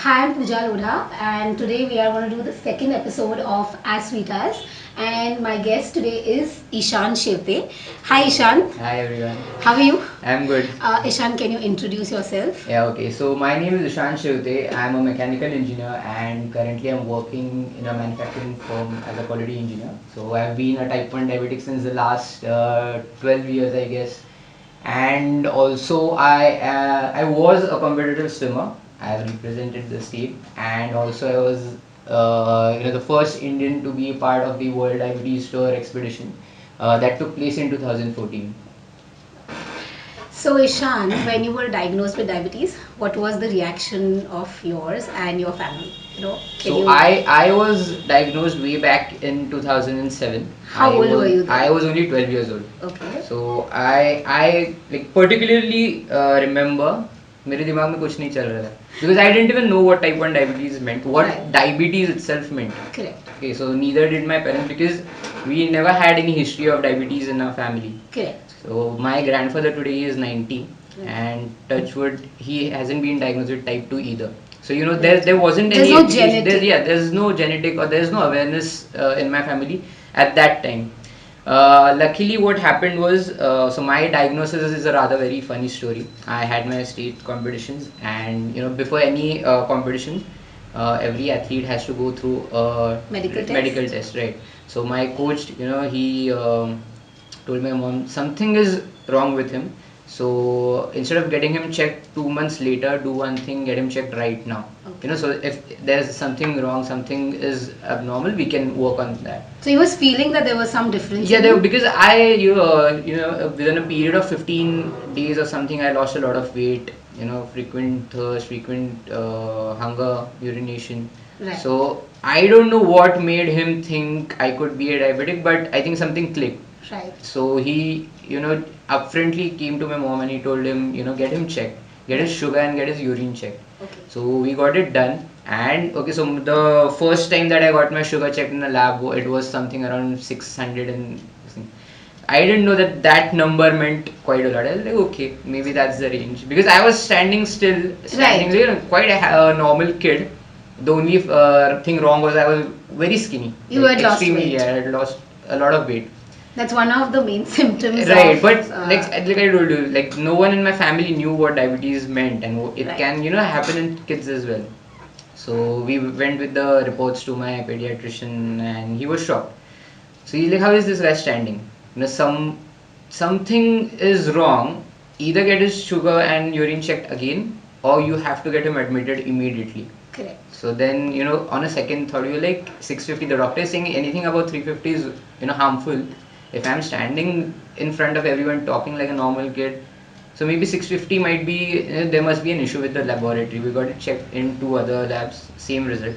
Hi, I'm Pooja Lodha, and today we are going to do the second episode of As Sweet As. And my guest today is Ishan Shevte. Hi, Ishan. Hi everyone. How are you? I'm good. Ishan, can you introduce yourself? Yeah, okay. So my name is Ishan Shivte. I'm a mechanical engineer and currently I'm working in a manufacturing firm as a quality engineer. So I've been a type 1 diabetic since the last 12 years, I guess. And also I was a competitive swimmer. I have represented the state, and also I was the first Indian to be part of the World Diabetes Tour expedition that took place in 2014. So, Ishan, when you were diagnosed with diabetes, what was the reaction of yours and your family? Can So you? I was diagnosed way back in 2007. How old were you then? I was only 12 years old. Okay. So I like particularly remember मेरे दिमाग में कुछ नहीं चल रहा था because I didn't even know what type 1 diabetes meant, what Right. diabetes itself meant. Correct. Okay, so neither did my parents because we never had any history of diabetes in our family. Correct. So my grandfather today is 90, Right. and touchwood he hasn't been diagnosed with type 2 either. So there wasn't There's any no education- genetic. there's no genetic or there's no awareness in my family at that time. Luckily, what happened was so my diagnosis is a rather very funny story. I had my state competitions, and before any competition, every athlete has to go through a Medical test. test, right? So my coach, he told my mom something is wrong with him. So instead of getting him checked 2 months later, do one thing, get him checked right now. Okay. So if there's something wrong, something is abnormal, we can work on that. So, you was feeling that there was some difference? Yeah, in there, you? because within a period of 15 days or something, I lost a lot of weight. Frequent thirst, frequent hunger, urination. Right. So I don't know what made him think I could be a diabetic, but I think something clicked. Right. So he, upfrontly came to my mom and he told him, get him checked, get his sugar and get his urine checked. Okay. So we got it done. And okay, so the first time that I got my sugar checked in the lab, it was something around 600 and I didn't know that number meant quite a lot. I was like, okay, maybe that's the range because I was standing still, Right. quite a normal kid. The only thing wrong was I was very skinny. You had lost extremely, weight. Yeah, I had lost a lot of weight. That's one of the main symptoms. Right, of, but like I told you, like no one in my family knew what diabetes meant, and it Right. can happen in kids as well. So we went with the reports to my pediatrician, and he was shocked. So he's like, "How is this guy standing? Something is wrong. Either get his sugar and urine checked again, or you have to get him admitted immediately." Correct. So then, on a second thought, you're like 650. The doctor is saying anything above 350 is, harmful. If I'm standing in front of everyone talking like a normal kid, so maybe 650 might be, there must be an issue with the laboratory. We got it checked in 2 other labs, same result.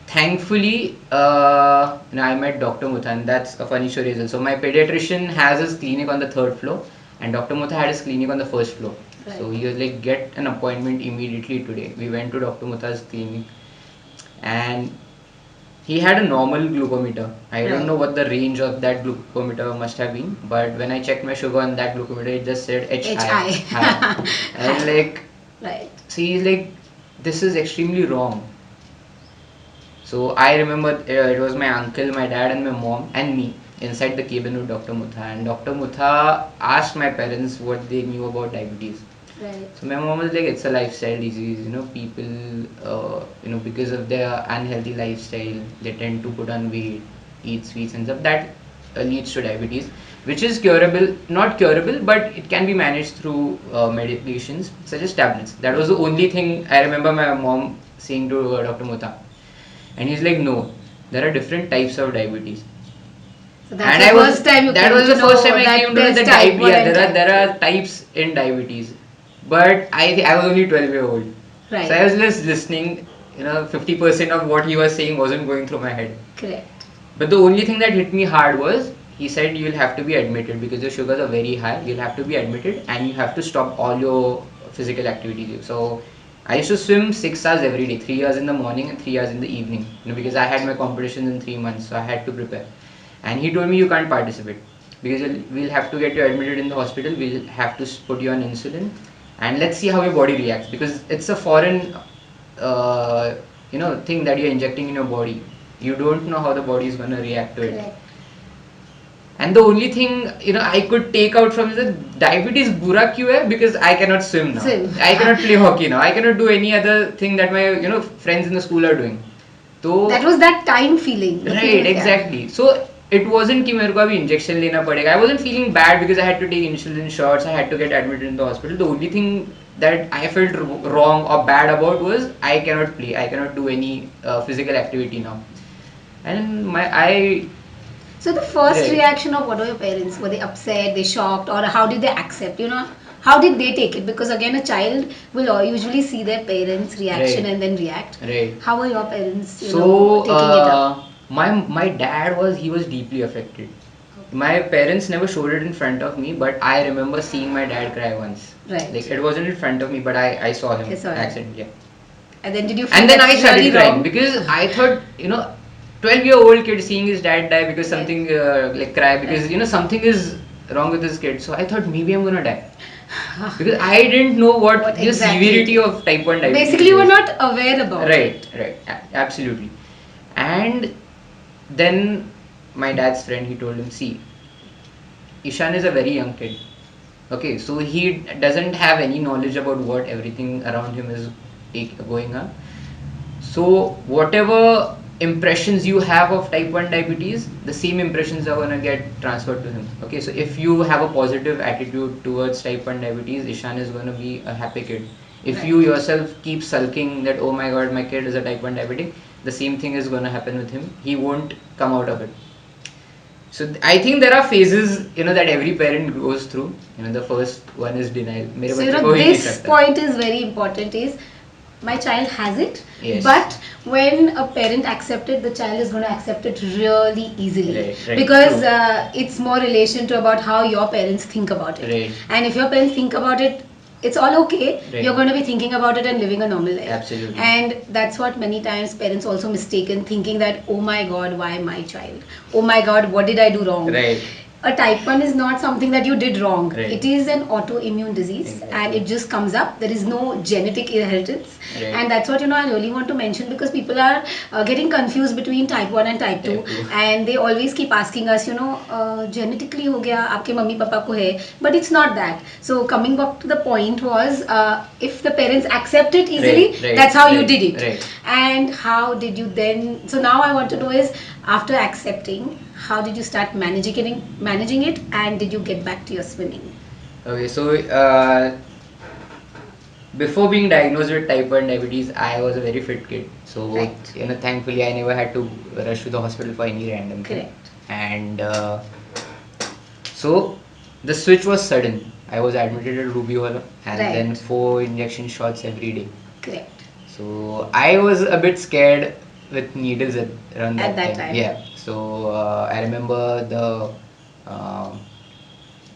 Thankfully, I met Dr. Mutha, and that's a funny story as well. So my pediatrician has his clinic on the 3rd floor, and Dr. Mutha had his clinic on the 1st floor. Right. So he was like, get an appointment immediately today. We went to Dr. Mutha's clinic, and he had a normal glucometer. I Right. don't know what the range of that glucometer must have been, but when I checked my sugar on that glucometer, it just said H high. HI. I was like, Right. so he's like, this is extremely wrong. So I remember it was my uncle, my dad, and my mom and me inside the cabin with Dr. Mutha, and Dr. Mutha asked my parents what they knew about diabetes. Right. So my mom was like, it's a lifestyle disease. People, because of their unhealthy lifestyle, they tend to put on weight, eat sweets and stuff. That leads to diabetes, which is curable, not curable, but it can be managed through medications such as tablets. That was the only thing I remember my mom saying to Dr. Mutha. And he's like, no, there are different types of diabetes. So that's the first time you that came was to the first know time I that came to know there's the type type. 1 Yeah, and type there are 2. types in diabetes, but I was only 12 years old, Right. so I was just listening. 50% of what he was saying wasn't going through my head. Correct. But the only thing that hit me hard was he said you'll have to be admitted because your sugars are very high. You'll have to be admitted and you have to stop all your physical activities. So I used to swim 6 hours every day, 3 hours in the morning and 3 hours in the evening. Because I had my competitions in 3 months, so I had to prepare. And he told me you can't participate because we'll have to get you admitted in the hospital. We'll have to put you on insulin, and let's see how your body reacts because it's a foreign thing that you're injecting in your body. You don't know how the body is going to react to it. Correct. And the only thing I could take out from the diabetes bura kyun hai, because I cannot swim now. Swim. I cannot play hockey now. I cannot do any other thing that my friends in the school are doing. So That was that time feeling. the right, feeling, yeah. exactly. So it wasn't कि मेरे को अभी injection लेना पड़ेगा. I wasn't feeling bad because I had to take insulin shots. I had to get admitted in the hospital. The only thing that I felt wrong or bad about was I cannot play. I cannot do any physical activity now. And So the first Right. reaction of what were your parents? Were they upset, they shocked, or how did they accept? How did they take it? Because again, a child will usually see their parents' reaction Right. and then react. right. How were your parents, So taking it up? my dad was deeply affected. My parents never showed it in front of me, but I remember seeing my dad cry once. Right. Like it wasn't in front of me, but I saw him You saw him. accidentally. Yeah. And then did you feel And then I that's started really crying wrong? because I thought 12-year-old kid seeing his dad die because something like cry because something is wrong with his kid. So I thought maybe I'm gonna die because I didn't know what the exactly. severity of type 1 diabetes Basically, you were is. not aware about it. Right, absolutely. And then my dad's friend, he told him, see, Ishan is a very young kid. Okay, so he doesn't have any knowledge about what everything around him is going on. So whatever impressions you have of type 1 diabetes, the same impressions are going to get transferred to him. Okay, so if you have a positive attitude towards type 1 diabetes, Ishan is going to be a happy kid. If Right. you yourself keep sulking that, oh my god, my kid is a type 1 diabetic, the same thing is going to happen with him. He won't come out of it. So I think there are phases, that every parent goes through. The first one is denial. मेरे So बच्चे को ही नहीं this सकता. point is very important. Is my child has it, Yes. but when a parent accepts it, the child is going to accept it really easily Right, because true. it's more relation to about how your parents think about it. Right. And if your parents think about it, it's all okay. Right. You're going to be thinking about it and living a normal life. Absolutely. And that's what many times parents also mistaken, thinking that, oh my god, why my child? Oh my god, what did I do wrong? Right. A type 1 is not something that you did wrong. Right. It is an autoimmune disease Exactly. and it just comes up. There is no genetic inheritance. Right. And that's what I really want to mention because people are getting confused between type 1 and type 2. Type 2. And they always keep asking us, genetically हो गया आपके mummy papa को है, but it's not that. So coming back to the point was, if the parents accept it easily, Right, that's how you right, did it. right. And how did you then? So now I want to know is, after accepting, how did you start managing it, and did you get back to your swimming? Okay, so before being diagnosed with type 1 diabetes, I was a very fit kid. So Right. thankfully, I never had to rush to the hospital for any random thing. Correct. And so the switch was sudden. I was admitted at Ruby Hollow and Right. then 4 injection shots every day. Correct. So I was a bit scared with needles around At that time. time. Yeah. So I remember the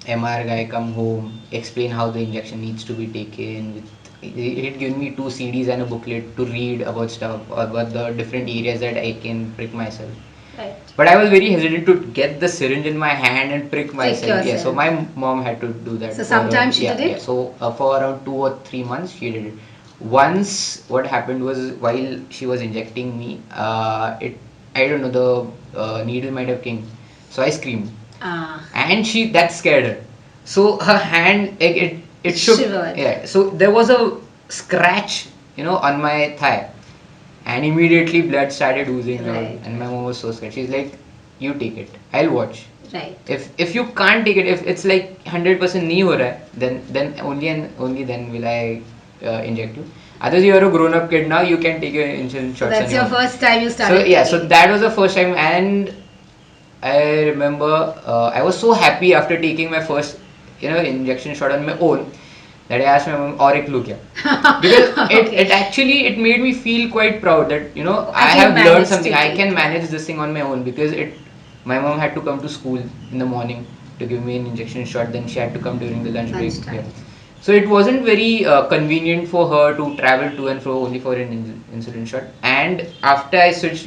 MR guy come home, explain how the injection needs to be taken. He had given me 2 CDs and a booklet to read about stuff, about the different areas that I can prick myself. Right. But I was very hesitant to get the syringe in my hand and prick myself. Yeah, so yourself. my mom had to do that. So for sometimes she yeah, did it? Yeah. So for around 2 or 3 months, she did it. Once, what happened was while she was injecting me, I don't know, the needle might have came. So I screamed, and that scared her. So her hand, it shook. Shivered. Yeah. So there was a scratch, on my thigh. And immediately blood started oozing out, Right. and my mom was so scared. She's like, "You take it. I'll watch. Right. If you can't take it, if it's like 100% नहीं हो रहा है, then only and only then will I inject you. Otherwise, you are a grown-up kid now. You can take your insulin So shots. that's on your own." first time you started. So yeah, so taking. that was the first time, and I remember I was so happy after taking my first, injection shot on my own that I asked my mom, "और एक लूँ क्या?" Because it made me feel quite proud that I can have manage learned to something. I take can it. manage this thing on my own because my mom had to come to school in the morning to give me an injection shot. Then she had to come during the lunch break. Lunchtime. Yeah. So it wasn't very convenient for her to travel to and fro only for an insulin shot. And after I switched,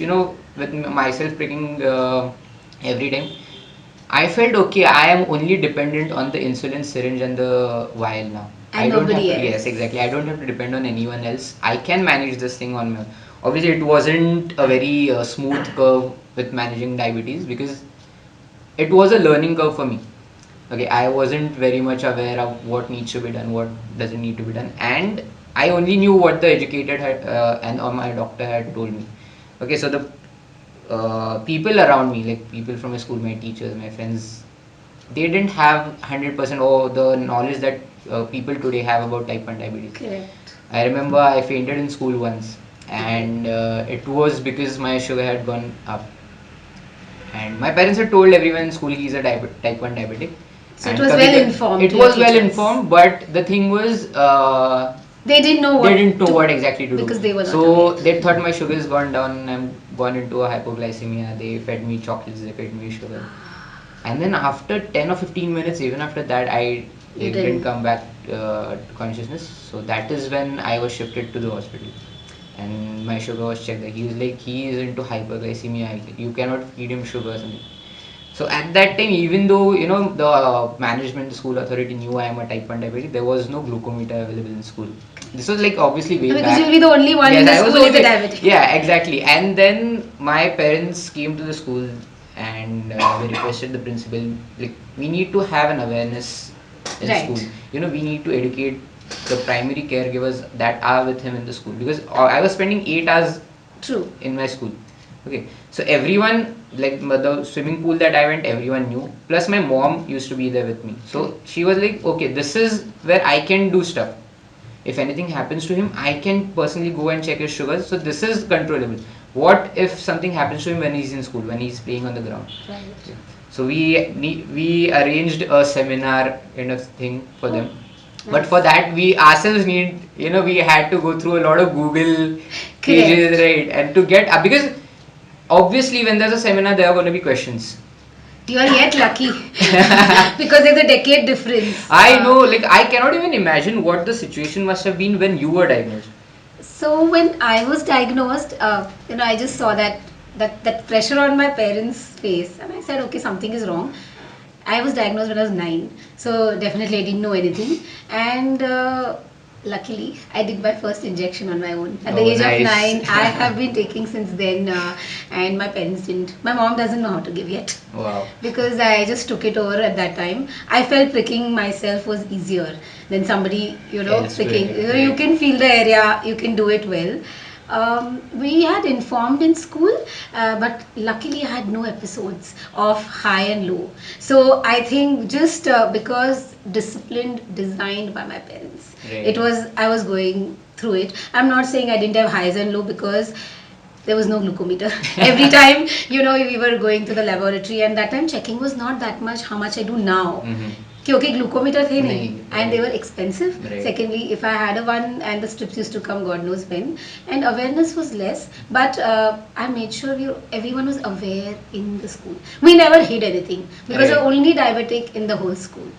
with myself pricking every time, I felt okay. I am only dependent on the insulin syringe and the vial now. I And don't have nobody to. Yes, else. exactly. I don't have to depend on anyone else. I can manage this thing on my own. Obviously, it wasn't a very smooth curve with managing diabetes because it was a learning curve for me. Okay, I wasn't very much aware of what needs to be done, what doesn't need to be done, and I only knew what the educated had and or my doctor had told me. Okay, so the people around me, like people from my school, my teachers, my friends, they didn't have 100% or the knowledge that people today have about type 1 diabetes. Correct. I remember I fainted in school once, and it was because my sugar had gone up. And my parents had told everyone in school he's a type 1 diabetic. So it And was well informed. it Your was well teachers. informed, but the thing was, They didn't know what they didn't know to, what exactly to do. because they were not So aware. they thought my sugar's gone down. I'm gone into a hypoglycemia. They fed me chocolates. They fed me sugar. And then after 10 or 15 minutes, even after that, I You didn't didn't. come back to consciousness. So that is when I was shifted to the hospital. And my sugar was checked. He was like, he is into hyperglycemia. You cannot feed him sugar or something. So at that time, even though the management, the school authority knew I am a type 1 diabetic, there was no glucometer available in school. This was like obviously way Because back. you'll be the only one in Yes, the I was school is a only, diabetic. yeah, exactly. And then my parents came to the school and they requested the principal, like, we need to have an awareness in Right. school. We need to educate the primary caregivers that are with him in the school because I was spending 8 hours True. in my school. Okay, so everyone, like the swimming pool that I went, everyone knew. Plus, my mom used to be there with me. So she was like, okay, this is where I can do stuff. If anything happens to him, I can personally go and check his sugars. So this is controllable. What if something happens to him when he's in school, when he's playing on the ground? Right. So we arranged a seminar kind of thing for them. But Nice. for that, we ourselves we had to go through a lot of Google pages, Correct. right? And to get because obviously when there's a seminar, there are going to be questions. You are yet lucky because there's a decade difference. I know, like I cannot even imagine what the situation must have been when you were diagnosed. So when I was diagnosed, I just saw that pressure on my parents' face, and I said, okay, something is wrong. I was diagnosed when I was 9, so definitely I didn't know anything. And luckily, I did my first injection on my own at the Oh, age of nice. 9. I have been taking since then, and my parents didn't. My mom doesn't know how to give yet Wow. because I just took it over at that time. I felt pricking myself was easier than somebody, Else pricking. doing it, You right. can feel the area, you can do it well. We had informed in school, but luckily I had no episodes of high and low. So I think just because disciplined, designed by my parents, Right. I was going through it. I'm not saying I didn't have highs and low because there was no glucometer. Every time, we were going to the laboratory, and that time checking was not that much how much I do now. Mm-hmm. क्योंकि glucometer थे नहीं नहीं, and they right. were expensive. Right. Secondly, if I had a one and the strips used to come God knows when, and awareness was less, but I made sure everyone was aware in the school. We never hid anything because we Right. were only diabetic in the whole school.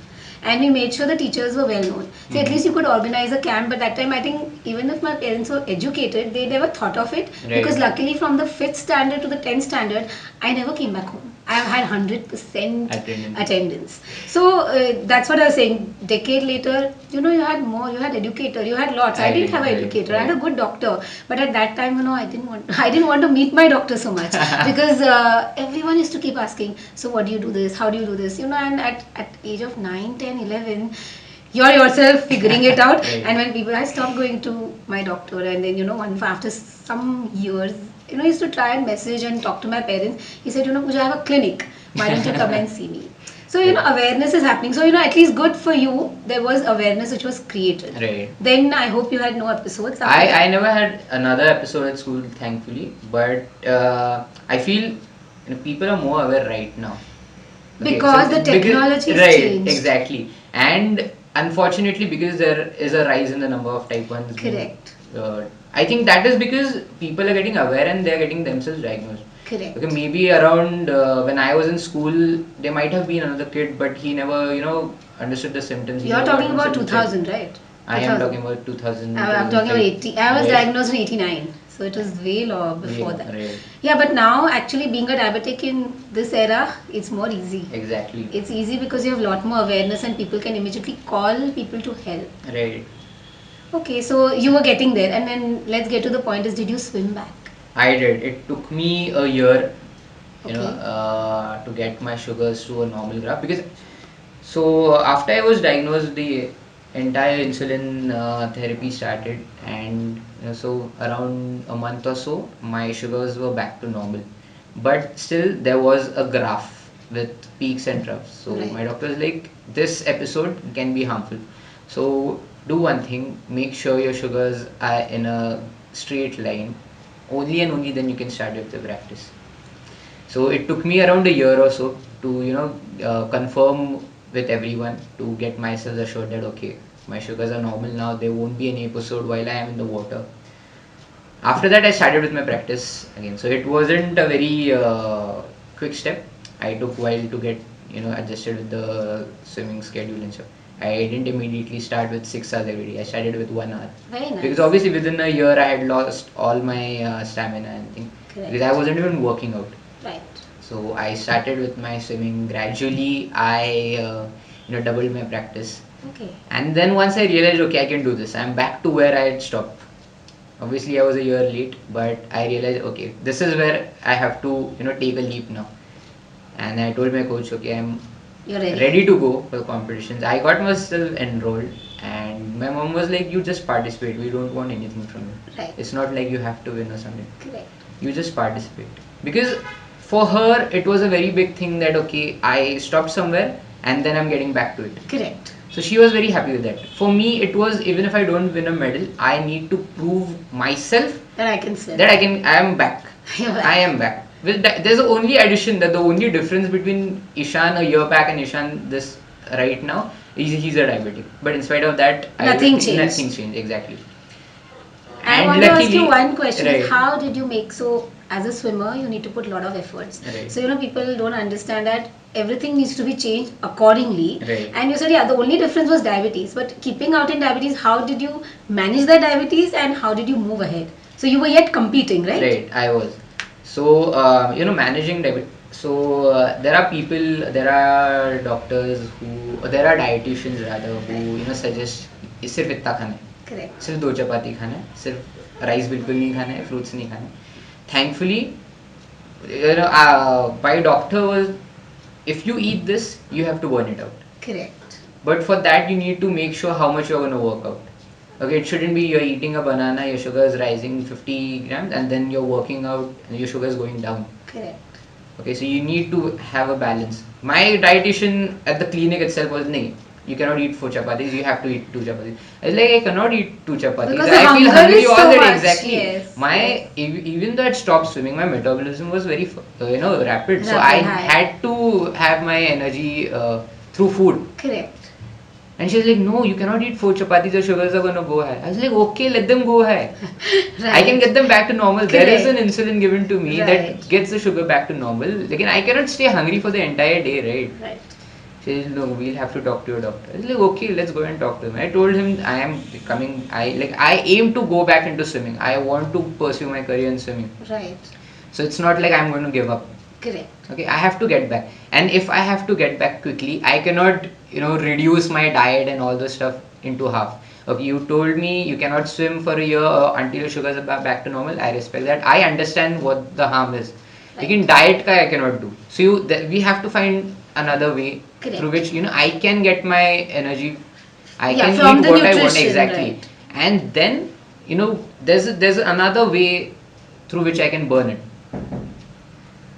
And we made sure the teachers were well known. So at Mhm. least you could organize a camp. But that time, I think even if my parents were educated, they never thought of it Right. because luckily from the 5th standard to the 10th standard, I never came back home. I had 100% Attendance. attendance. So that's what I was saying. Decade later, you had more. You had educator. You had lots. I didn't have an Right, educator. I had a right. good doctor. But at that time, I didn't want to meet my doctor so much because everyone used to keep asking, so what do you do this? How do you do this? And at age of 9, 10, 11, you're yourself figuring it out. Right. And when I stopped going to my doctor, and then after some years, I used to try and message and talk to my parents. He said, I have a clinic. Why don't you come and see me? So awareness is happening. So at least good for you. There was awareness which was created. Right. Then I hope you had no episodes. after that. I never had another episode at school, thankfully. But I feel people are more aware right now. Because the technology has right, changed. exactly. And unfortunately, because there is a rise in the number of type 1s. Correct. I think that is because people are getting aware and they are getting themselves diagnosed. Correct. Okay, maybe around when I was in school, there might have been another kid, but he never, understood the symptoms. He You're never talking got about himself checked. 2000, right? I am 2000. talking about 2000. I'm talking about 80. I was Right. diagnosed in 89. So it was way long before Yeah, that. right. Yeah, but now actually being a diabetic in this era, it's more easy. Exactly. It's easy because you have a lot more awareness and people can immediately call people to help. Right. Okay, so you were getting there, and then let's get to the point: is did you swim back? I did. It took me a year, Okay. to get my sugars to a normal graph, because so after I was diagnosed, the entire insulin therapy started, and so around a month or so, my sugars were back to normal, but still there was a graph with peaks and troughs. So Right. my doctor was like, this episode can be harmful. So do one thing: make sure your sugars are in a straight line. Only and only then you can start with the practice. So it took me around a year or so to confirm with everyone, to get myself assured that okay, my sugars are normal now. There won't be any episode while I am in the water. After that, I started with my practice again. So it wasn't a very quick step. I took a while to get adjusted with the swimming schedule and stuff. I didn't immediately start with 6 hours every day. I started with 1 hour, Very nice. because obviously within a year I had lost all my stamina and thing, Correct. because I wasn't even working out. Right. So I started with my swimming. Gradually, I doubled my practice, Okay. and then once I realized, okay, I can do this. I'm back to where I had stopped. Obviously, I was a year late, but I realized, okay, this is where I have to take a leap now. And I told my coach, okay, I'm You're ready. ready to go for competitions. I got myself enrolled, and my mom was like, you just participate. We don't want anything from you. Right. It's not like you have to win or something. Correct. You just participate, because for her it was a very big thing that okay, I stopped somewhere and then I'm getting back to it. Correct. So she was very happy with that. For me, it was, even if I don't win a medal, I need to prove myself Then I can swim. that I am back. You're back. I am back. With that, there's the only addition, that the only difference between Ishan a year back and Ishan this right now is he's a diabetic. But in spite of that, Nothing changed. Nothing changed, exactly. I want to ask you luckily- one question. right. How did you make, so as a swimmer, you need to put a lot of efforts. Right. So, people don't understand that everything needs to be changed accordingly. Right. And you said, yeah, the only difference was diabetes. But keeping out in diabetes, how did you manage that diabetes and how did you move ahead? So, you were yet competing, right? Right, I was. So, managing diabetes. So, there are doctors who, there are dietitians rather, who, suggest सिर्फ इतना खाना है, Correct. सिर्फ 2 चपाती खाना है, सिर्फ rice बिल्कुल नहीं खाना है, फ्रूट्स नहीं खाने. Thankfully, my doctor was, if you eat this, you have to burn it out. Correct. But for that, you need to make sure how much you're going to work out. Okay, it shouldn't be you're eating a banana, your sugar is rising 50 grams, and then you're working out and your sugar is going down. Correct. Okay, so you need to have a balance. My dietitian at the clinic itself was, nahi, you cannot eat 4 chapatis, you have to eat 2 chapatis. I was like, I cannot eat 2 chapatis. Because the I feel hunger hungry is all so the day. much, Exactly. yes. Even though I stopped swimming, my metabolism was very rapid. So I Rapid, high. had to have my energy through food. Correct. And she's like, no, you cannot eat 4 chapatis, your sugars are going to go high. I was like, okay, let them go high. I can get them back to normal. There is an Correct. insulin given to me Right. that gets the sugar back to normal. Like, I cannot stay hungry for the entire day, right? Right. She says, no, we'll have to talk to your doctor. I was like, okay, let's go and talk to him. I told him I am coming, I aim to go back into swimming. I want to pursue my career in swimming. Right. So it's not like I'm going to give up. Correct. Okay, I have to get back. And if I have to get back quickly, I cannot, reduce my diet and all the stuff into half. Okay, you told me you cannot swim for a year until your sugars are back to normal. I respect that. I understand what the harm is. Right. Lekin diet ka I cannot do. So we have to find another way Correct. through which, I can get my energy. I Yeah, can from eat the what I want nutrition, exactly. right. And then, there's another way through which I can burn it.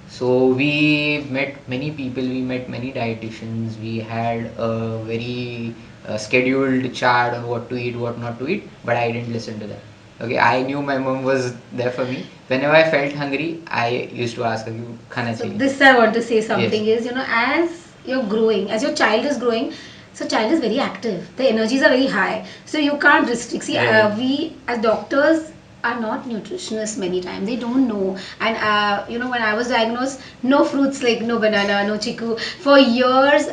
So we met many people, we met many dietitians, we had a very scheduled chart on what to eat, what not to eat, but I didn't listen to that. Okay, I knew my mom was there for me. Whenever I felt hungry, I used to ask her, khana So chahiye. this I want to say something is, as you're growing, as your child is growing, so child is very active. The energies are very high. So you can't restrict. See, Right. we as doctors are not nutritionists many times. They don't know. And when I was diagnosed, no fruits like no banana, no chiku. For years,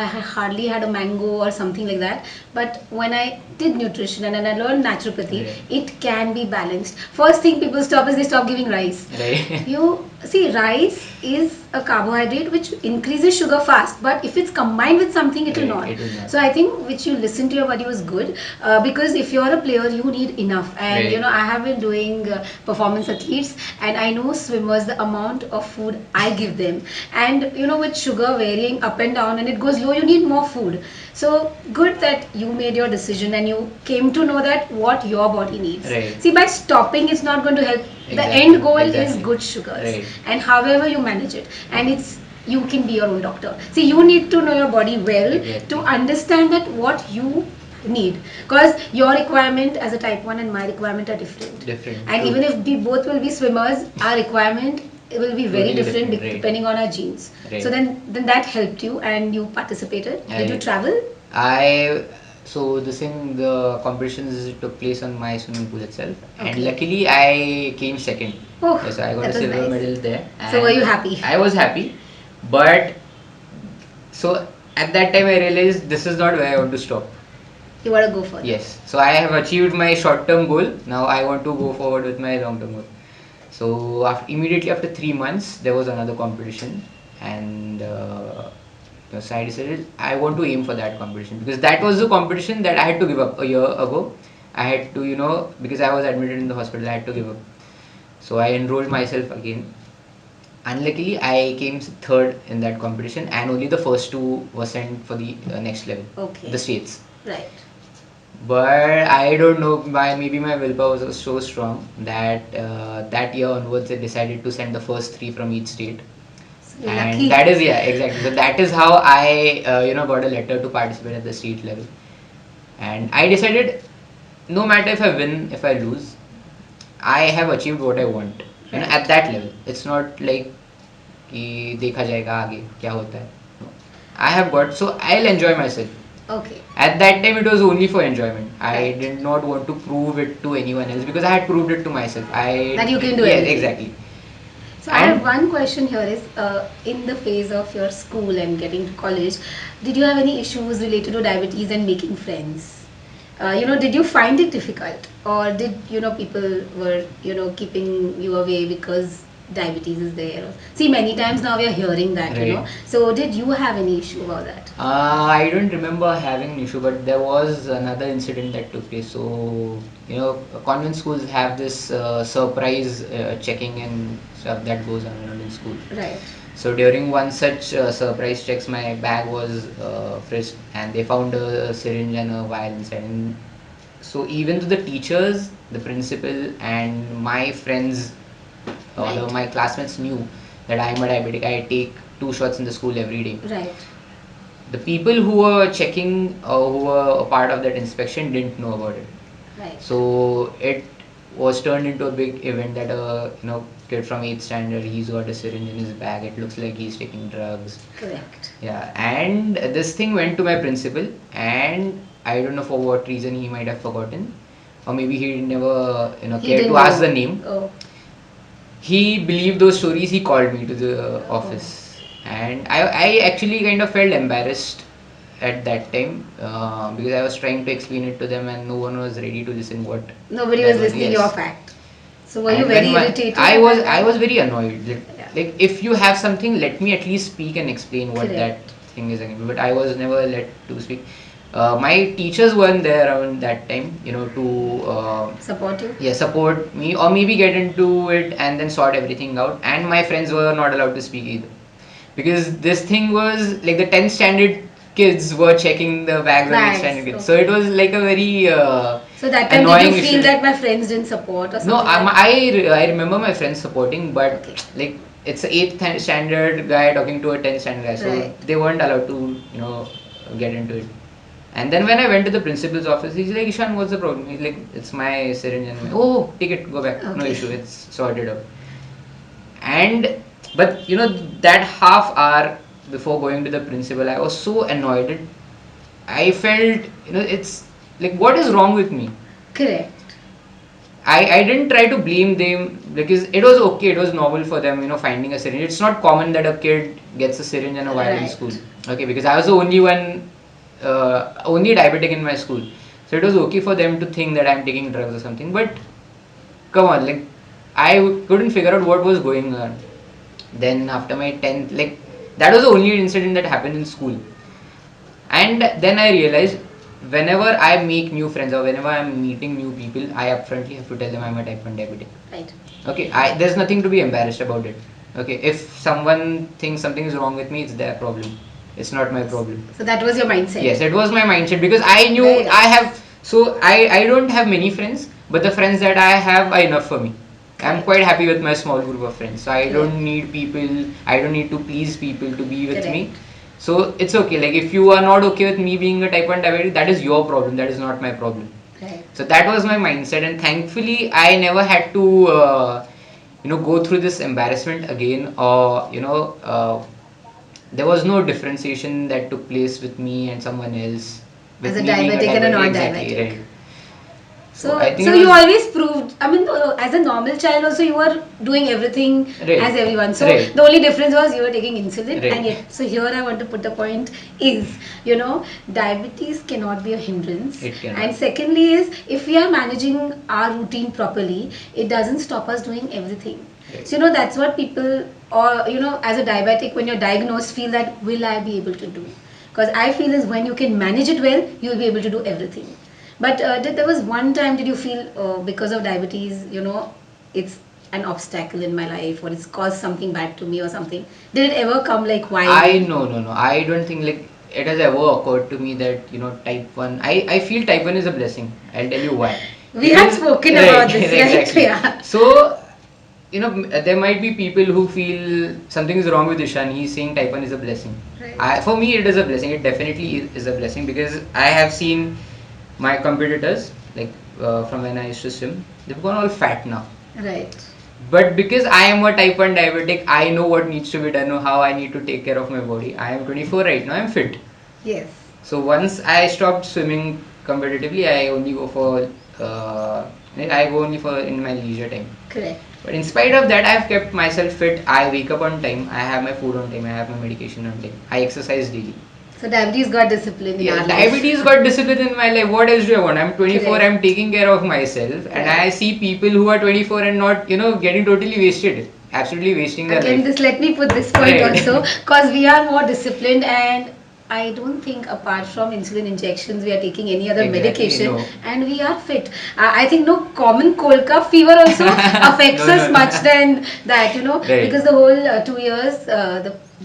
hardly had a mango or something like that. But when I did nutrition and then I learned naturopathy, Right. it can be balanced. First thing people stop is they stop giving rice. Right. You see, rice is a carbohydrate which increases sugar fast, but if it's combined with something, it will Right, not. it will not. So I think which you listen to your body was good, because if you're a player, you need enough. And Right. you know, I have been doing performance athletes, and I know swimmers the amount of food I give them. And you know, with sugar varying up and down, and it goes low, you need more food. So good that you made your decision and you came to know that what your body needs. Right. See, by stopping, it's not going to help. The Exactly, end goal is exactly. good sugars, Right. and however you manage it, and it's you can be your own doctor. See, you need to know your body well Exactly. to understand that what you need, because your requirement as a type 1 and my requirement are different. Different. And True. even if we both will be swimmers, our requirement will be very Totally different, different, right. depending on our genes. Right. So then that helped you and you participated. Did you I- travel? The competitions took place on my swimming pool itself, and Okay. luckily I came second. Oh, Yes, I got that a was silver nice. medal there. So were and you happy? I was happy, but so at that time I realized this is not where I want to stop. You want to go for it? Yes, so I have achieved my short-term goal. Now I want to go forward with my long-term goal. So immediately after 3 months, there was another competition, and so I decided I want to aim for that competition, because that was the competition that I had to give up a year ago. I had to, because I was admitted in the hospital, I had to give up. So I enrolled myself again. Unluckily, I came third in that competition, and only the first two were sent for the next level, Okay. the states. Right. But I don't know, maybe my willpower was so strong that that year onwards I decided to send the first three from each state. So you're And lucky. that is, yeah, exactly. So that is how I got a letter to participate at the state level. And I decided, no matter if I win, if I lose, I have achieved what I want. Right. At that level, it's not like कि देखा जाएगा आगे क्या होता है. No. I have got, so I'll enjoy myself. Okay. At that time, it was only for enjoyment. I Right. did not want to prove it to anyone else, because I had proved it to myself. That you can do Yeah, anything. exactly. So I have And- one question here is, in the phase of your school and getting to college, did you have any issues related to diabetes and making friends? Did you find it difficult, or did people were keeping you away because diabetes is there? See, many times now we are hearing that. Right. So did you have any issue about that? I don't remember having an issue, but there was another incident that took place. So, convent schools have this surprise checking and stuff that goes on in school. Right. So during one such surprise checks, my bag was frisked, and they found a syringe and a vial inside. And so even to the teachers, the principal, and my friends, all of Right. my classmates knew that I am a diabetic. I take 2 shots in the school every day. Right. The people who were checking, who were a part of that inspection, didn't know about it. Right. So it was turned into a big event that a kid from 8th standard, he's got a syringe in his bag. It looks like he's taking drugs. Correct. Yeah, and this thing went to my principal, and I don't know for what reason he might have forgotten, or maybe he never He cared didn't to ask know. the name. Oh. He believed those stories. He called me to the office, and I actually kind of felt embarrassed at that time, because I was trying to explain it to them, and no one was ready to listen what Nobody that was listening yes. your fact. So were you And very when irritated? I was very annoyed. Yeah. Like if you have something, let me at least speak and explain what Correct. that thing is. But I was never let to speak. My teachers weren't there around that time, to Support you? support me, or maybe get into it and then sort everything out. And my friends were not allowed to speak either, because this thing was like the 10th standard kids were checking the bags of 8th Bags, standard kids. okay. So it was like a very So that time did annoying you feel issue. that my friends didn't support or something? No, like that? I remember my friends supporting, but Okay. like it's an 8th standard guy talking to a 10th standard guy, so Right. they weren't allowed to get into it. And then when I went to the principal's office, he's like, Ishan, what's the problem? He's like, it's my syringe. And I'm like, oh, take it, go back, no Okay. issue, it's sorted out. But that half hour before going to the principal, I was so annoyed. I felt, it's like, what is wrong with me? Correct. I didn't try to blame them because it was okay, it was normal for them, finding a syringe. It's not common that a kid gets a syringe and a vial in Right. school. Okay, because I was the only one, only diabetic in my school. So it was okay for them to think that I'm taking drugs or something. But come on, like, I couldn't figure out what was going on. Then after my 10th, like, that was the only incident that happened in school. And then I realized whenever I make new friends or whenever I'm meeting new people, I upfrontly have to tell them I'm a type 1 diabetic. Right. Okay, there's nothing to be embarrassed about it. Okay, if someone thinks something is wrong with me, it's their problem. It's not my problem. So that was your mindset. Yes, it was my mindset because I knew Very nice. I have. So I don't have many friends, but the friends that I have are enough for me. I'm quite happy with my small group of friends. So I don't need people. I don't need to please people to be with me. Correct. So it's okay. Like, if you are not okay with me being a type 1 diabetic, that is your problem. That is not my problem. Right. So that was my mindset, and thankfully I never had to go through this embarrassment again, or there was no differentiation that took place with me and someone else. With As a me being diabetic and a exactly, non-diabetic. right. So, I think so it you was- always proved. I mean, as a normal child, also you were doing everything Right. as everyone. So Right. the only difference was you were taking insulin, Right. and yet. So here I want to put the point is, diabetes cannot be a hindrance. It cannot. And secondly is, if we are managing our routine properly, it doesn't stop us doing everything. Right. So that's what people, or as a diabetic, when you're diagnosed, feel that will I be able to do? Because I feel is when you can manage it well, you will be able to do everything. But there was one time, did you feel because of diabetes, it's an obstacle in my life, or it's caused something bad to me or something? Did it ever come like why? No. I don't think like it has ever occurred to me that type 1. I feel type 1 is a blessing. I'll tell you why. We had spoken about this, right? Exactly. Yeah. So there might be people who feel something is wrong with Ishan. He's saying type 1 is a blessing. Right. For me, it is a blessing. It definitely is a blessing because I have seen my competitors, like from when I used to swim, they've gone all fat now. Right. But because I am a type 1 diabetic, I know what needs to be done, know how I need to take care of my body. I am 24 right now, I'm fit. Yes. So once I stopped swimming competitively, I only go for in my leisure time. Correct. But in spite of that, I've kept myself fit. I wake up on time, I have my food on time, I have my medication on time, I exercise daily. So diabetes got discipline in Yeah, our life. diabetes got discipline in my life. What else do I want? I'm 24, Correct. I'm taking care of myself, and Right. I see people who are 24 and not, getting totally wasted, absolutely wasting their Again, life. let me put this point Right. also, because we are more disciplined, and I don't think apart from insulin injections we are taking any other Exactly, medication, no. and we are fit. I think no common cold cough fever also affects No, us no. much than that, Right. because the whole 2 years,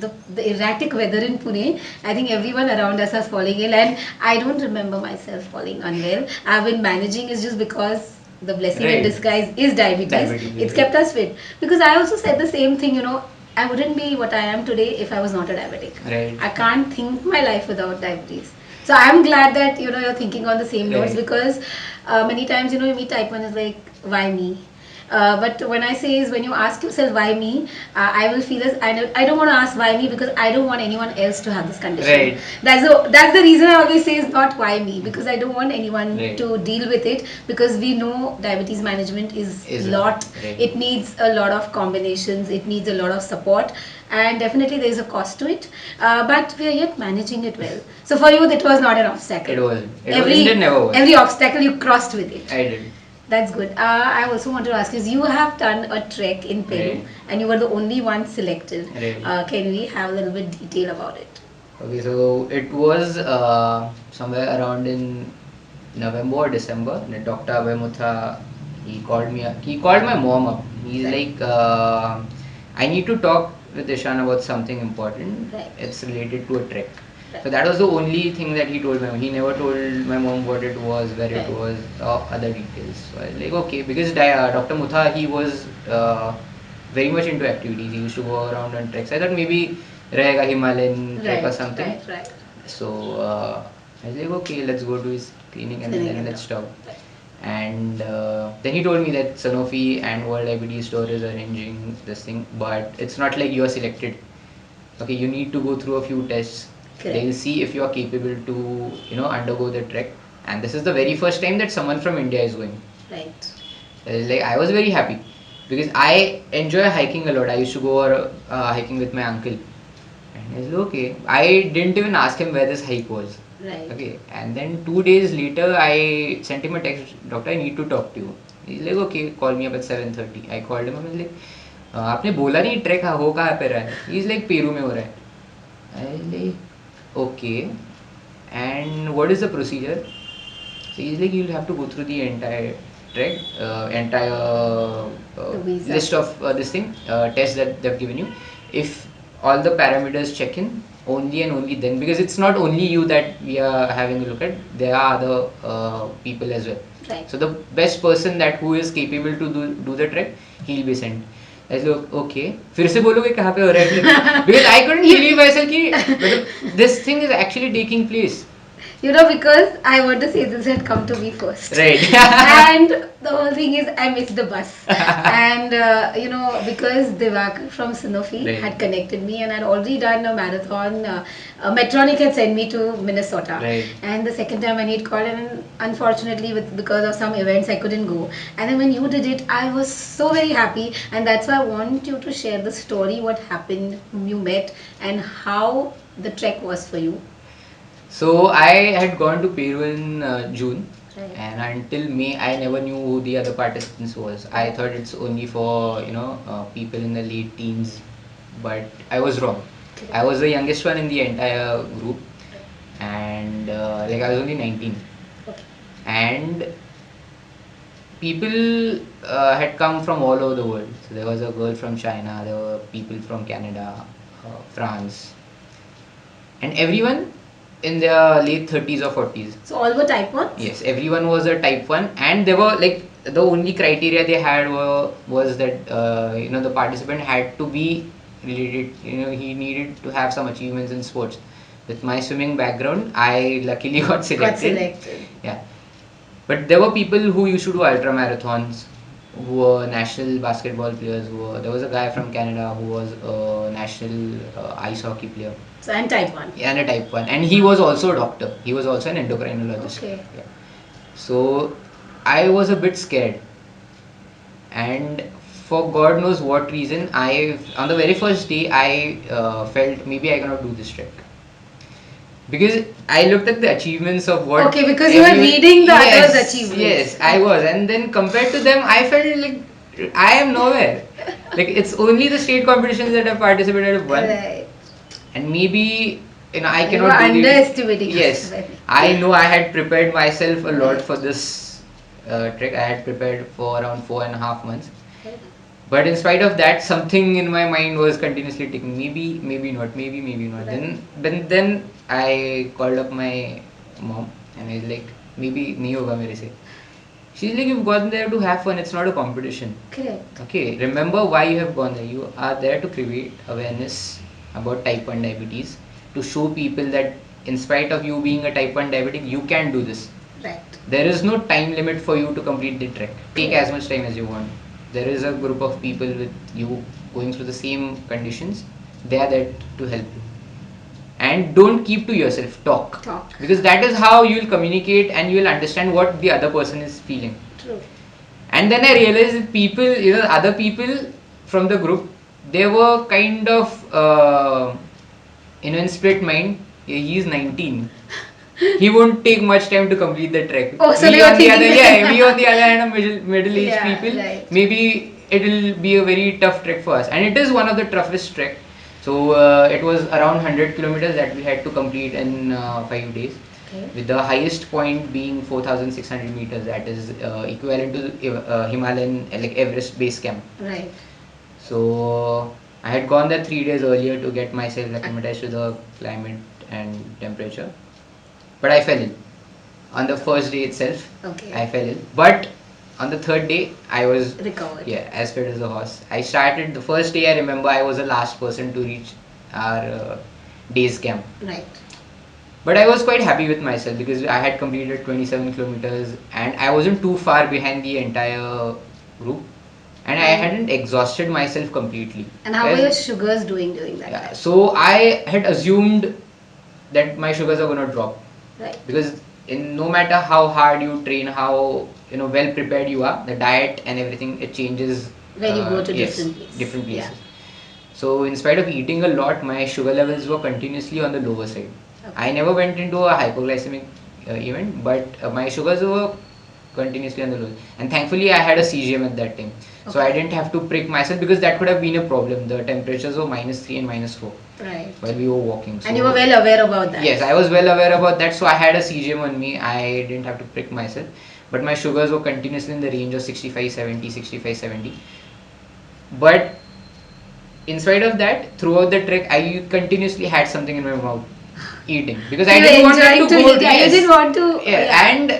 the erratic weather in Pune, I think everyone around us is falling ill, and I don't remember myself falling unwell. I've been managing is just because the blessing in Right. disguise is diabetes. Diabetes, It's right. kept us fit. Because I also said the same thing, I wouldn't be what I am today if I was not a diabetic. Right. I can't think my life without diabetes. So I'm glad that you're thinking on the same notes, Right. because many times you meet type 1 is like, why me? But when I say is, when you ask yourself why me, I will feel as I don't want to ask why me, because I don't want anyone else to have this condition. Right. That's the reason I always say is not why me, because I don't want anyone Right. to deal with it, because we know diabetes management is Is a- lot. right. It needs a lot of combinations. It needs a lot of support, and definitely there is a cost to it. But we are yet managing it well. So for you, that was not an obstacle. It was. It never was. Every obstacle you crossed with it. I did. That's good. I also want to ask is, you have done a trek in Peru, Right. and you were the only one selected. Right. Can we have a little bit detail about it? Okay, so it was somewhere around in November or December. And Dr. Abhay Mutha, he called me up. He called my mom up. He's Right. like, I need to talk with Ishan about something important. Right. It's related to a trek. Right. So that was the only thing that he told me. He never told my mom what it was, where Right. it was, or other details. So I was like, okay, because Dr. Mutha, he was very much into activities. He used to go around on treks. I thought maybe Rahega Himalayan trek or something. Right. So I was like, okay, let's go to his clinic and Clinic then and let's all. talk. And then he told me that Sanofi and World Diabetes Store is arranging this thing, but it's not like you are selected. Okay, you need to go through a few tests. Correct. They'll see if you are capable to undergo the trek. And this is the very first time that someone from India is going. Right. Like I was very happy because I enjoy hiking a lot. I used to go hiking with my uncle, and he's like, okay. I didn't even ask him where this hike was. Right. Okay, and then 2 days later, I sent him a text, Doctor, I need to talk to you. He's like, okay, call me up at 7:30. I called him. I was like, आपने बोला नहीं track हो कहाँ पे रहा है? He's like Peru में हो रहा है. I was like, okay, and what is the procedure? So he's like, you'll have to go through the entire trek, entire visa. list of this thing, tests that they've given you. If all the parameters check in, only and only then, because it's not only you that we are having a look at, there are other people as well. Right. So the best person that who is capable to do the trek, he'll be sent. I was like, okay. फिर से बोलोगे कहाँ पे हो रहा है? Because I couldn't believe myself कि मतलब this thing is actually taking place. You know, because I want to say this had come to me first. Right. And the whole thing is, I missed the bus. And, you know, because Divakar from Sanofi Right. had connected me and I'd already done a marathon, Medtronic had sent me to Minnesota. Right. And the second time I need call, and unfortunately, because of some events, I couldn't go. And then when you did it, I was so very happy. And that's why I want you to share the story, what happened, whom you met, and how the trek was for you. So I had gone to Peru in June, Right. and until May I never knew who the other participants was. I thought it's only for people in the late teens, but I was wrong. Okay. I was the youngest one in the entire group, and like I was only 19, Okay. and people had come from all over the world. So there was a girl from China, there were people from Canada, France, and everyone in their late 30s or 40s. So all were type 1? Yes, everyone was a type 1, and they were like the only criteria they had was that the participant had to be related, he needed to have some achievements in sports. With my swimming background, I luckily got selected. Yeah, but there were people who used to do ultra marathons, who were national basketball players. There was a guy from Canada who was a national ice hockey player. So I'm type 1. And a type 1, and he was also a doctor. He was also an endocrinologist. Okay. Yeah. So I was a bit scared, and for God knows what reason, on the very first day I felt maybe I cannot do this trek, because I looked at the achievements of what. Okay, because you were reading the others' achievements. Yes, I was, and then compared to them, I felt like I am nowhere. Like it's only the state competitions that I've participated in one. Right. And maybe I You cannot were do underestimating Yes, yourself. I know I had prepared myself a lot for this trek. I had prepared for around 4.5 months. But in spite of that, something in my mind was continuously ticking. Maybe, maybe not. Maybe, maybe not. Right. Then I called up my mom and I was like, maybe nahi hoga mere se. She's like, you've gone there to have fun. It's not a competition. Correct. Okay, remember why you have gone there. You are there to create awareness about type 1 diabetes, to show people that in spite of you being a type 1 diabetic, you can do this. Right. There is no time limit for you to complete the trek. Take as much time as you want. There is a group of people with you going through the same conditions. They are there to help you. And don't keep to yourself, talk. Because that is how you will communicate and you will understand what the other person is feeling. True. And then I realized that people, other people from the group, they were kind of, in split mind. He's 19. He won't take much time to complete the trek. Oh, so we on the other hand, are middle-aged Yeah, people. right. Maybe it will be a very tough trek for us, and it is one of the toughest trek. So it was around 100 kilometers that we had to complete in 5 days. Okay. With the highest point being 4,600 meters, that is equivalent to Himalayan like Everest base camp. Right. So I had gone there 3 days earlier to get myself acclimatized to the climate and temperature, but I fell ill on the first day itself. Okay. I fell ill, but on the third day I was Recovered. as fit as a horse. I started the first day. I remember I was the last person to reach our day's camp. Right. But I was quite happy with myself because I had completed 27 kilometers and I wasn't too far behind the entire group, and I hadn't exhausted myself completely. And how were your sugars doing during that time? So I had assumed that my sugars are going to drop Right. because in no matter how hard you train, how well prepared you are, the diet and everything it changes. When you go to Yes, different places. different Yeah. places. So in spite of eating a lot, my sugar levels were continuously on the lower side. Okay. I never went into a hypoglycemic event, but my sugars were continuously on the low. And thankfully, I had a CGM at that time, so I Okay. didn't have to prick myself because that could have been a problem. The temperatures were -3 and -4 Right. while we were walking. And you were well aware about that. Yes, I was well aware about that, so I had a CGM on me. I didn't have to prick myself, but my sugars were continuously in the range of 65-70, 65-70. But in spite of that, throughout the trek, I continuously had something in my mouth, eating, because I You didn't were want that to enjoying go. eat. Yeah, you Yes. didn't want to. Yeah, and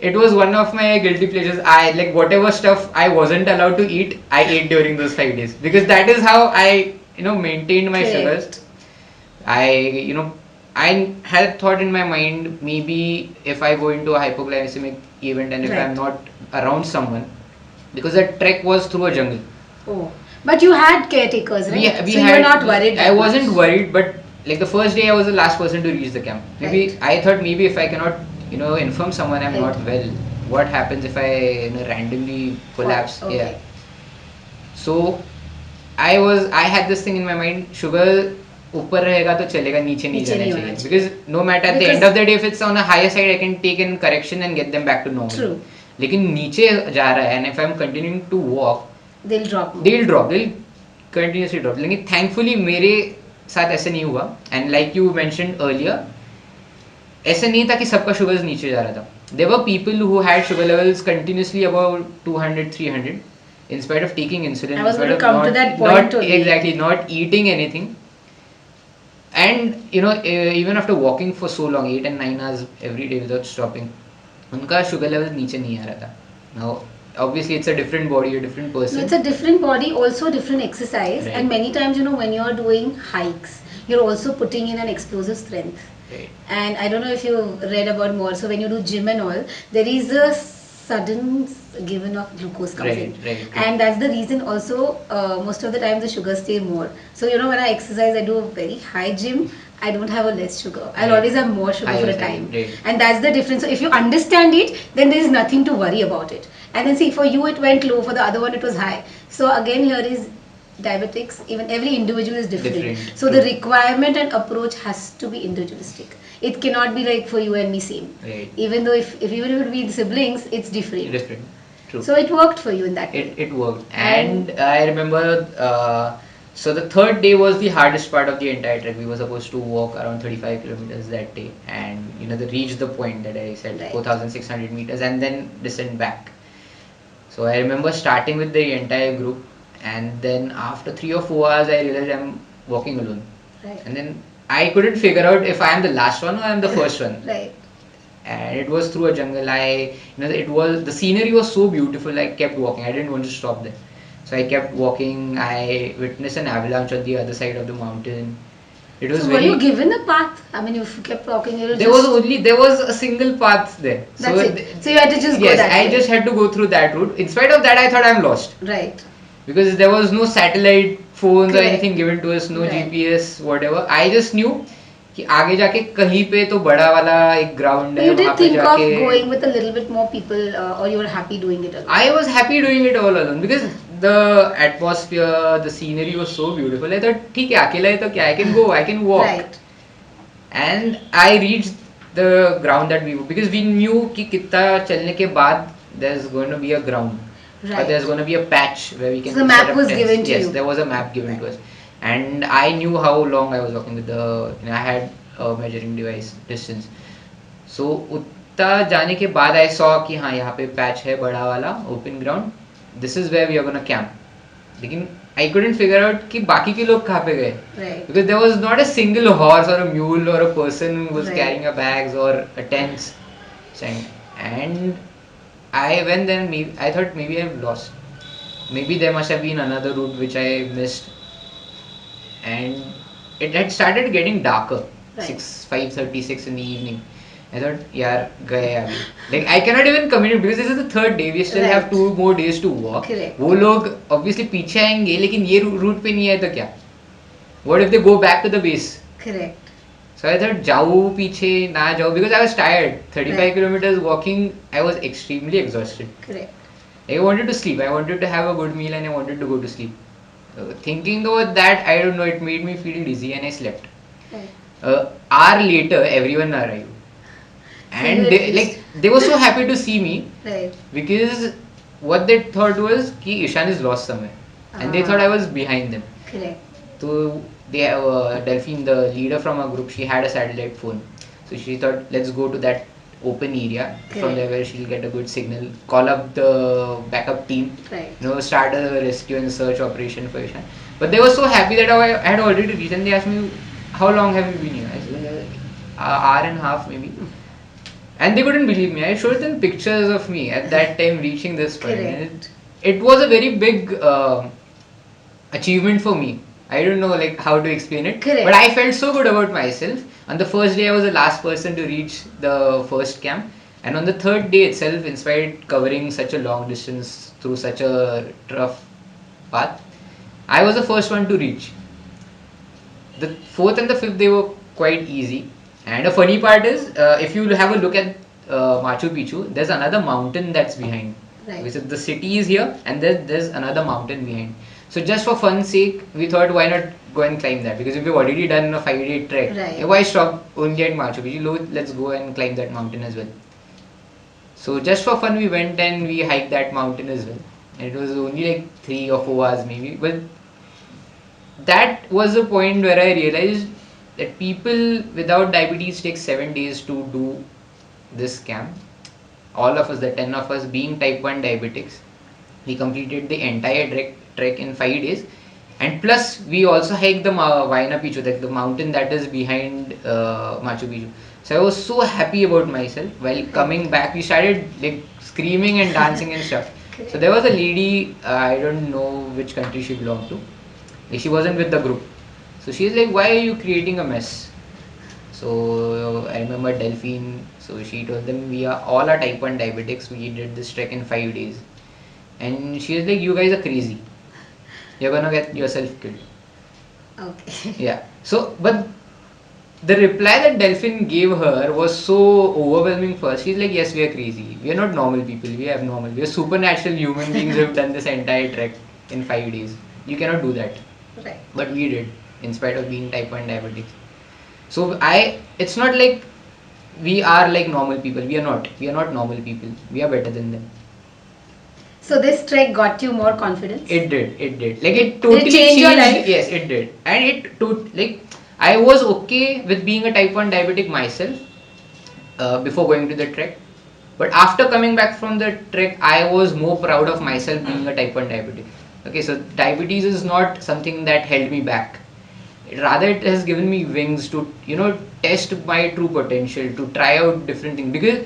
it was one of my guilty pleasures. I like whatever stuff I wasn't allowed to eat, I ate during those 5 days, because that is how I maintained my sugars. Correct. I had thought in my mind, maybe if I go into a hypoglycemic event and if I'm Right. not around someone, because the trek was through a jungle. Oh, but you had caretakers, right? We so you had, were not worried. I that wasn't much. worried, but like the first day I was the last person to reach the camp. Maybe Right. I thought maybe if I cannot, inform someone I'm Right. not well, what happens if I randomly collapse? Okay. Yeah. So I had this thing in my mind, sugar ऊपर रहेगा तो चलेगा, नीचे नहीं नीचे जाना नहीं होना चाहिए, because no matter at the end Because- of the day if it's on a higher side I can take in correction and get them back to normal. True. लेकिन नीचे जा रहा है and if I'm continuing to walk, They'll drop. more. they'll continuously drop. लेकिन thankfully मेरे साथ ऐसा नहीं हुआ, and like you mentioned earlier, ऐसा नहीं था कि सबका sugars नीचे जा रहा था. There were people who had sugar levels continuously above 200, 300 in spite of taking insulin. I was in spite going to of come to not- that point not- only. Exactly, not eating anything. And even after walking for so long, 8 and 9 hours every day without stopping, उनका sugar level नीचे नहीं आ रहा था. Now, obviously, it's a different body, a different person. No, it's a different body, also different exercise, Right. and many times when you're doing hikes, you're also putting in an explosive strength. Right. And I don't know if you've read about more. So when you do gym and all, there is a sudden given of glucose comes in, Right. and that's the reason also most of the time the sugar stay more. So when I exercise, I do a very high gym. I don't have a less sugar. I'll Right. always have more sugar I for a understand. time, Right. and that's the difference. So if you understand it, then there is nothing to worry about it. And then see, for you it went low, for the other one it was high. So again, here is diabetics. Even every individual is different. Different, So the true. requirement and approach has to be individualistic. It cannot be like for you and me same. Right. Even though if even if it would be siblings, it's different. Different. True. So it worked for you in that way. It worked, and I remember. So the third day was the hardest part of the entire trek. We were supposed to walk around 35 kilometers that day, and they reached the point that I said, Right. 4,600 meters, and then descend back. So I remember starting with the entire group, and then after 3 or 4 hours, I realized I'm walking alone, Right. and then I couldn't figure out if I am the last one or I'm the first one. Right. And it was through a jungle. It was, the scenery was so beautiful. I kept walking. I didn't want to stop there, so I kept walking. I witnessed an avalanche on the other side of the mountain. It was So were very. you given a path? I mean, if you kept walking, you There was a single path there. That's it. So you had to just go yes, that I way. just had to go through that route. In spite of that, I thought I'm lost, Right. because there was no satellite phones or Correct. anything given to us, no Right. GPS, whatever. I just knew कि आगे जाके कहीं पे तो बड़ा वाला एक ground But है, you वहाँ did पे think of जाके going with a little bit more people, or you were happy doing it alone? I was happy doing it all alone because the atmosphere, the scenery was so beautiful. I thought ठीक है अकेला है तो क्या, I can go, I can walk. Right. And I reached the ground that we were, because we knew कि कितना चलने के बाद there's going to be a ground. Or Right. there's going to be a patch where we can So the map set up was tents. given to yes, you. there was a map given to us, and I knew how long I was walking with the. I had a measuring device distance. So उतना जाने के बाद I saw कि हाँ यहाँ पे patch है बड़ा वाला open ground. This is where we are gonna camp. लेकिन I couldn't figure out कि बाकी के लोग कहाँ पे गए. Right. Because there was not a single horse or a mule or a person who was Right. carrying a bags or a tents. And I went there, I thought maybe I've lost. Maybe there must have been another route which I missed. And it had started getting darker. Right. 5:36 in the evening. I thought, yaar, gaye abhi. Like I cannot even commit because this is the third day. We still have Right. 2 more days to walk. Correct. वो लोग obviously पीछे आएंगे लेकिन ये route पे नहीं आए तो क्या? What if they go back to the base? Correct. So I thought, जाऊँ पीछे ना जाऊँ, because I was tired. 35 Right. kilometers walking, I was extremely exhausted. Correct. I wanted to sleep. I wanted to have a good meal and I wanted to go to sleep. Thinking about that, I don't know, it made me feel dizzy and I slept. Right. Hour later, everyone arrived. So you And at they, least. they were so happy to see me Right. because what they thought was कि Ishan is lost somewhere. And they thought I was behind them. Correct. So they have Delphine, the leader from our group, she had a satellite phone. So she thought, let's go to that open area from Correct. there where she'll get a good signal, call up the backup team, Right. start a rescue and search operation for Ishan. But they were so happy that I had already reached, and they asked me, how long have you been here? I said, hour and a half maybe. And they couldn't believe me. I showed them pictures of me at that time reaching this point. And Correct. it was a very big achievement for me. I don't know like how to explain it, Correct. but I felt so good about myself. On the first day, I was the last person to reach the first camp, and on the third day itself, in spite covering such a long distance through such a rough path, I was the first one to reach. The fourth and the fifth day were quite easy. And a funny part is, if you have a look at Machu Picchu, there's another mountain that's behind. Right. Which is the city is here, and there's another mountain behind. So just for fun's sake, we thought why not go and climb that, because we've already done a 5-day trek. Right. Why stop only at Machu Picchu? Let's go and climb that mountain as well. So just for fun, we went and we hiked that mountain as well. And it was only like 3 or 4 hours maybe, but that was the point where I realized that people without diabetes take 7 days to do this camp. All of us, the 10 of us, being type 1 diabetics, we completed the entire trek in 5 days. And plus, we also hiked the Huayna Picchu, the mountain that is behind Machu Picchu. So I was so happy about myself. While coming back, we started like screaming and dancing and stuff. So there was a lady, I don't know which country she belonged to. She wasn't with the group. So she's like, why are you creating a mess? So I remember Delphine, so she told them we are all are type 1 diabetics, we did this trek in 5 days. And she was like, you guys are crazy. You're gonna get yourself killed. Okay. Yeah. So, but the reply that Delphine gave her was so overwhelming first. She's like, yes, we are crazy. We are not normal people, we are abnormal. We are supernatural human beings who have done this entire trek in 5 days. You cannot do that. Right. But we did, in spite of being type 1 diabetics. So it's not like we are like normal people. We are not. We are not normal people. We are better than them. So this trek got you more confidence? It did. It did. Like it totally change your life? Yes, it did. And I was okay with being a type 1 diabetic myself before going to the trek. But after coming back from the trek, I was more proud of myself being a type 1 diabetic. Okay, so diabetes is not something that held me back. Rather, it has given me wings to test my true potential, to try out different things. Because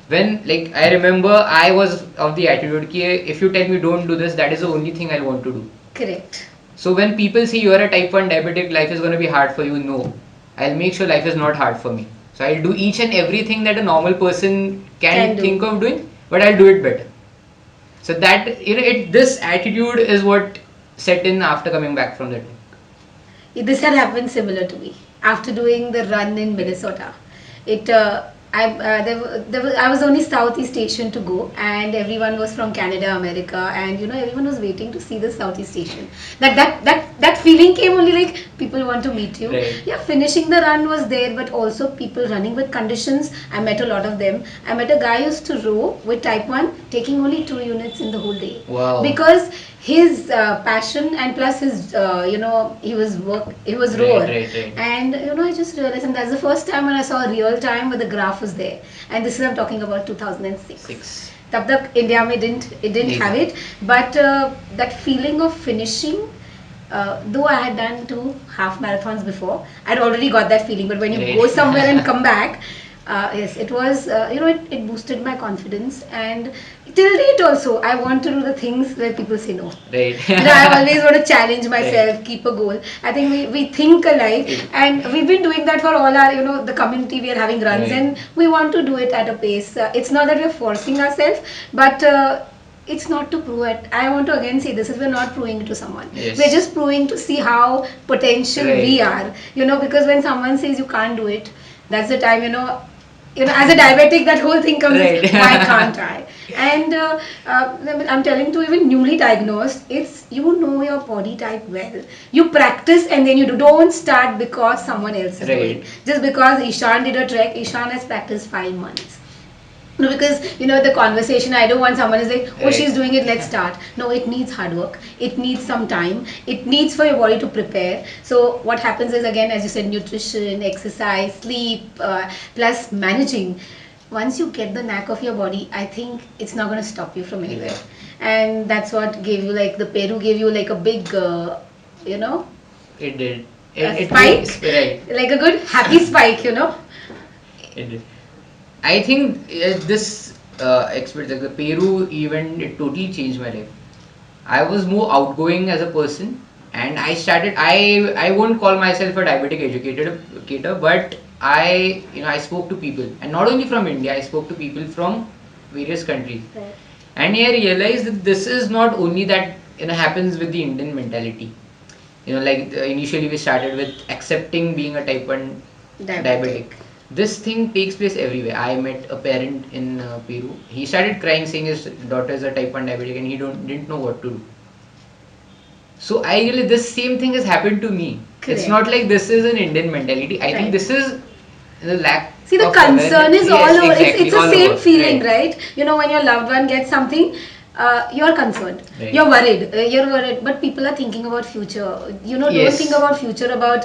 when I remember, I was of the attitude ki if you tell me don't do this, that is the only thing I want to do. Correct. So when people say you are a type 1 diabetic, life is going to be hard for you, no, I'll make sure life is not hard for me. So I'll do each and everything that a normal person can think of doing, but I'll do it better. So that this attitude is what set in after coming back from that. This had happened similar to me after doing the run in Minnesota. I was only Southeast Asian to go, and everyone was from Canada, America, and everyone was waiting to see the Southeast Asian. That feeling came only like people want to meet you. Right. Yeah, finishing the run was there, but also people running with conditions. I met a lot of them. I met a guy who used to row with type 1, taking only 2 units in the whole day. Wow. Because his passion and plus his he was rower. Right. And I just realized, and that's the first time when I saw real time where the graph was there. And this is I'm talking about 2006. Tab tak India mein didn't have it, but that feeling of finishing, though I had done 2 half marathons before, I'd already got that feeling. But when you go somewhere and come back, yes, it was it boosted my confidence, and till date also I want to do the things where people say no. Right. I always want to challenge myself, keep a goal. I think we think alike, and we've been doing that for all our the community. We are having runs, Right. and we want to do it at a pace. It's not that we're forcing ourselves, but it's not to prove it. I want to again say this is we're not proving it to someone. Yes. We're just proving to see how potential we Right. are. Because when someone says you can't do it, that's the time as a diabetic, that whole thing comes. Right. Why can't I? And I'm telling to even newly diagnosed, it's you know your body type well. You practice and then you do. Don't start because someone else is doing. Right. Just because Ishan did a trek, Ishan has practiced 5 months. No, because the conversation, I don't want someone is like, oh, Right. she's doing it, let's start. No, it needs hard work. It needs some time. It needs for your body to prepare. So what happens is, again, as you said, nutrition, exercise, sleep, plus managing. Once you get the knack of your body, I think it's not going to stop you from anywhere. And that's what gave you, like, the Peru gave you like a big, you know, It did. a spike, Right. like a good happy spike. It did. I think this experience, like the Peru event, it totally changed my life. I was more outgoing as a person, and I started. I won't call myself a diabetic educator, but I spoke to people, and not only from India. I spoke to people from various countries, and I realized that this is not only that happens with the Indian mentality. Like initially we started with accepting being a type 1 diabetic. This thing takes place everywhere. I met a parent in Peru. He started crying saying his daughter is a type 1 diabetic and he didn't know what to do. So I really, this same thing has happened to me. Correct. It's not like this is an Indian mentality. I Right. think this is the lack. See, the of concern awareness. is Yes, all over. exactly, It's the all same over. feeling, Right. right? When your loved one gets something, you're concerned. Right. You're worried. You're worried. But people are thinking about future. Don't Yes. think about future, about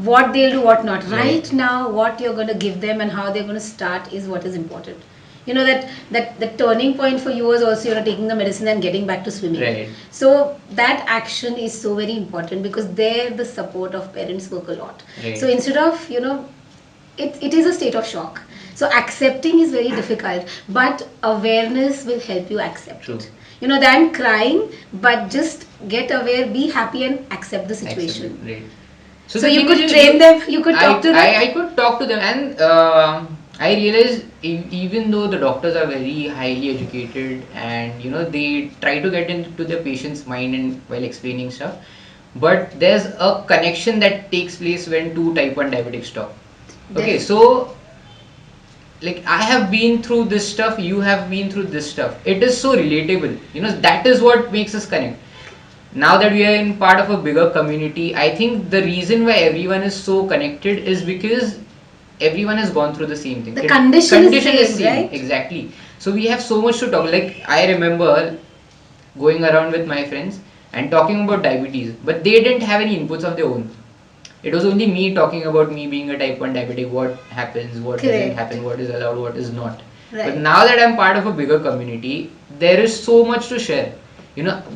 what they'll do, what not. Right. Right now, what you're going to give them and how they're going to start is what is important. That the turning point for you was also taking the medicine and getting back to swimming. Right. So that action is so very important because there the support of parents work a lot. Right. So instead of it is a state of shock. So accepting is very difficult, but awareness will help you accept True. it. Than crying, but just get aware, be happy, and accept the situation. Right. So the you thing could is, train them, you could talk to them. I could talk to them, and I realized even though the doctors are very highly educated and they try to get into the patient's mind and while explaining stuff, but there's a connection that takes place when two type 1 diabetics talk. Okay, Yes. so like I have been through this stuff, you have been through this stuff. It is so relatable. That is what makes us connect. Now that we are in part of a bigger community, I think the reason why everyone is so connected is because everyone has gone through the same thing. The condition is same, right? Exactly. So we have so much to talk. Like I remember going around with my friends and talking about diabetes, but they didn't have any inputs of their own. It was only me talking about me being a type 1 diabetic, what happens, what Correct. doesn't happen, what is allowed, what is not. Right. But now that I'm part of a bigger community, there is so much to share.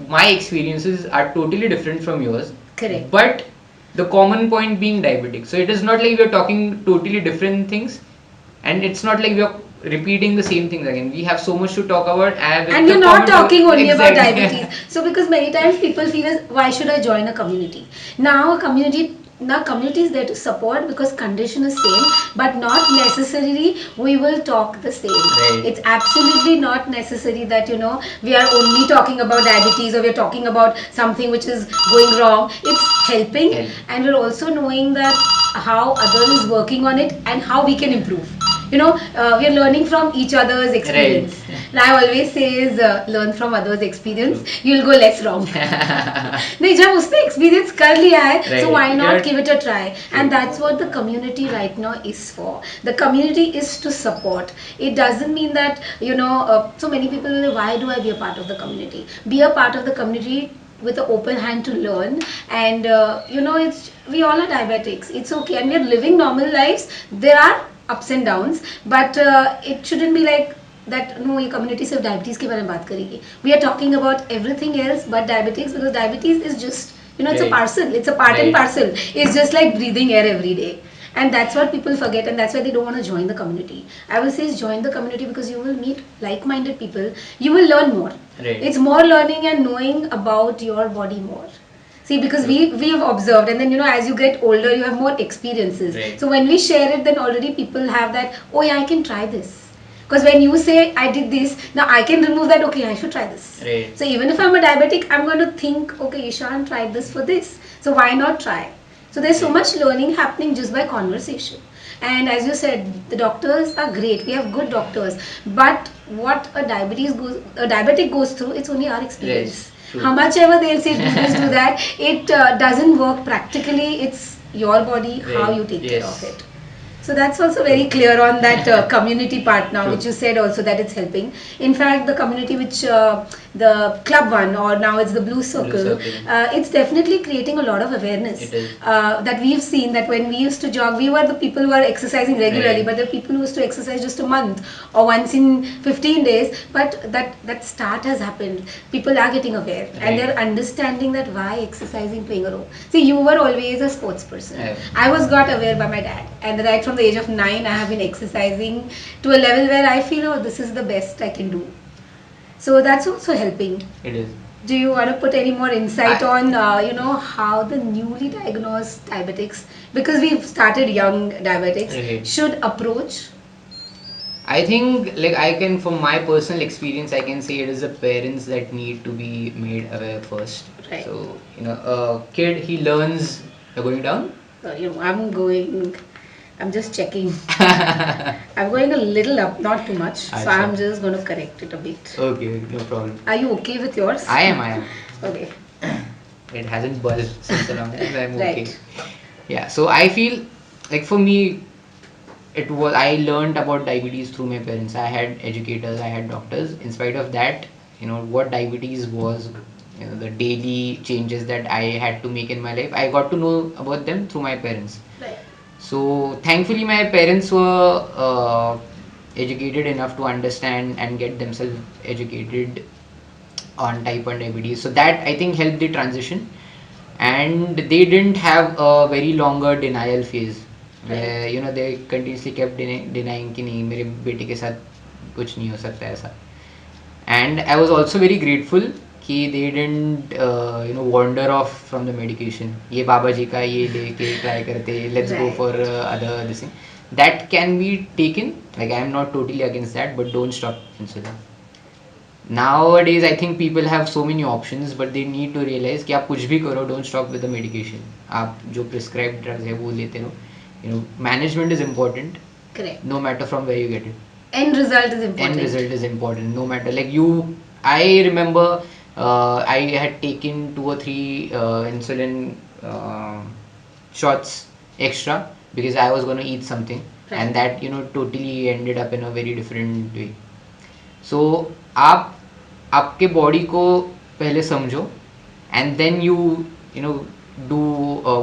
My experiences are totally different from yours. Correct. But the common point being diabetic. So it is not like we're talking totally different things, and it's not like we're repeating the same things again. We have so much to talk about, And the we're not common- talking only about Exactly. diabetes. So because many times people feel as why should I join a community? Now community is there to support because condition is same, but not necessarily we will talk the same. Right. It's absolutely not necessary that we are only talking about diabetes or we're talking about something which is going wrong. It's helping, Help. and we're also knowing that how other is working on it and how we can improve. We are learning from each other's experience. Right. And I always say is learn from others' experience. You'll go less wrong. नहीं जब उसने experience कर लिया है, Right. so why not You're- give it a try? And that's what the community right now is for. The community is to support. It doesn't mean that so many people will say, why do I be a part of the community? Be a part of the community with an open hand to learn, and we all are diabetics. It's okay, and we're living normal lives. There are ups and downs, but it shouldn't be like that. No, ये community सिर्फ diabetes के बारे में बात करेगी. We are talking about everything else but diabetes, because diabetes is just it's a Right. parcel. It's a part and Right. parcel. It's just like breathing air every day. And that's what people forget, and that's why they don't want to join the community. I will say join the community because you will meet like-minded people. You will learn more. Right. It's more learning and knowing about your body more. See, because we have observed, and then as you get older, you have more experiences. Right. So when we share it, then already people have that. Oh yeah, I can try this. Because when you say I did this, now I can remove that. Okay, I should try this. Right. So even if I'm a diabetic, I'm going to think, okay, Ishan tried this for this. So why not try? So there's so Right. much learning happening just by conversation. And as you said, the doctors are great. We have good doctors. But what a diabetic goes through, it's only our experience. True. How much ever they'll say do this, do that, it doesn't work practically. It's your body, how Right. you take care of Yes. it. So that's also very clear on that community part now, True. which you said also that it's helping. In fact, the community which the club one, or now it's the Blue Circle, Circle. it's definitely creating a lot of awareness. It is. That we've seen that when we used to jog, we were the people who are exercising regularly, Right. but the people who used to exercise just a month or once in 15 days. But that start has happened. People are getting aware and Right. they're understanding that why exercising playing a role. See, you were always a sports person. Yeah. I was got aware by my dad, and right from the age of 9, I have been exercising to a level where I feel, oh, this is the best I can do. So that's also helping. It is. Do you want to put any more insight I- on, how the newly diagnosed diabetics, because we've started young diabetics, Right. should approach? I think, like, I can, from my personal experience, I can say it is the parents that need to be made aware first. Right. So, a kid, he learns. You're going down? I'm just checking. I'm going a little up, not too much. So Acha. I'm just going to correct it a bit. Okay, no problem. Are you okay with yours? I am. Okay. It hasn't buzzed since a long time, so I'm okay. Right. Yeah, so I feel like for me, I learned about diabetes through my parents. I had educators, I had doctors. In spite of that, what diabetes was, the daily changes that I had to make in my life, I got to know about them through my parents. Right. So thankfully, my parents were educated enough to understand and get themselves educated on type 1 diabetes. So that, I think, helped the transition, and they didn't have a very longer denial phase where they continuously kept denying कि नहीं मेरे बेटे के साथ कुछ नहीं हो सकता ऐसा. And I was also very grateful कि they didn't wander off from the medication. ये बाबा जी का ये लेके try करते, let's go Right. for other this thing. That can be taken. Like, I am not totally against that, but don't stop insulin. Nowadays, I think people have so many options, but they need to realize कि आप कुछ भी करो, don't stop with the medication. आप जो prescribed drugs है वो लेते रहो. Management is important, Correct. no matter from where you get it. End result is important. End result is important, no matter, like, I remember I had taken 2 or 3 insulin shots extra because I was going to eat something. Right. And that totally ended up in a very different way. So आप आपके body को पहले समझो, and then you do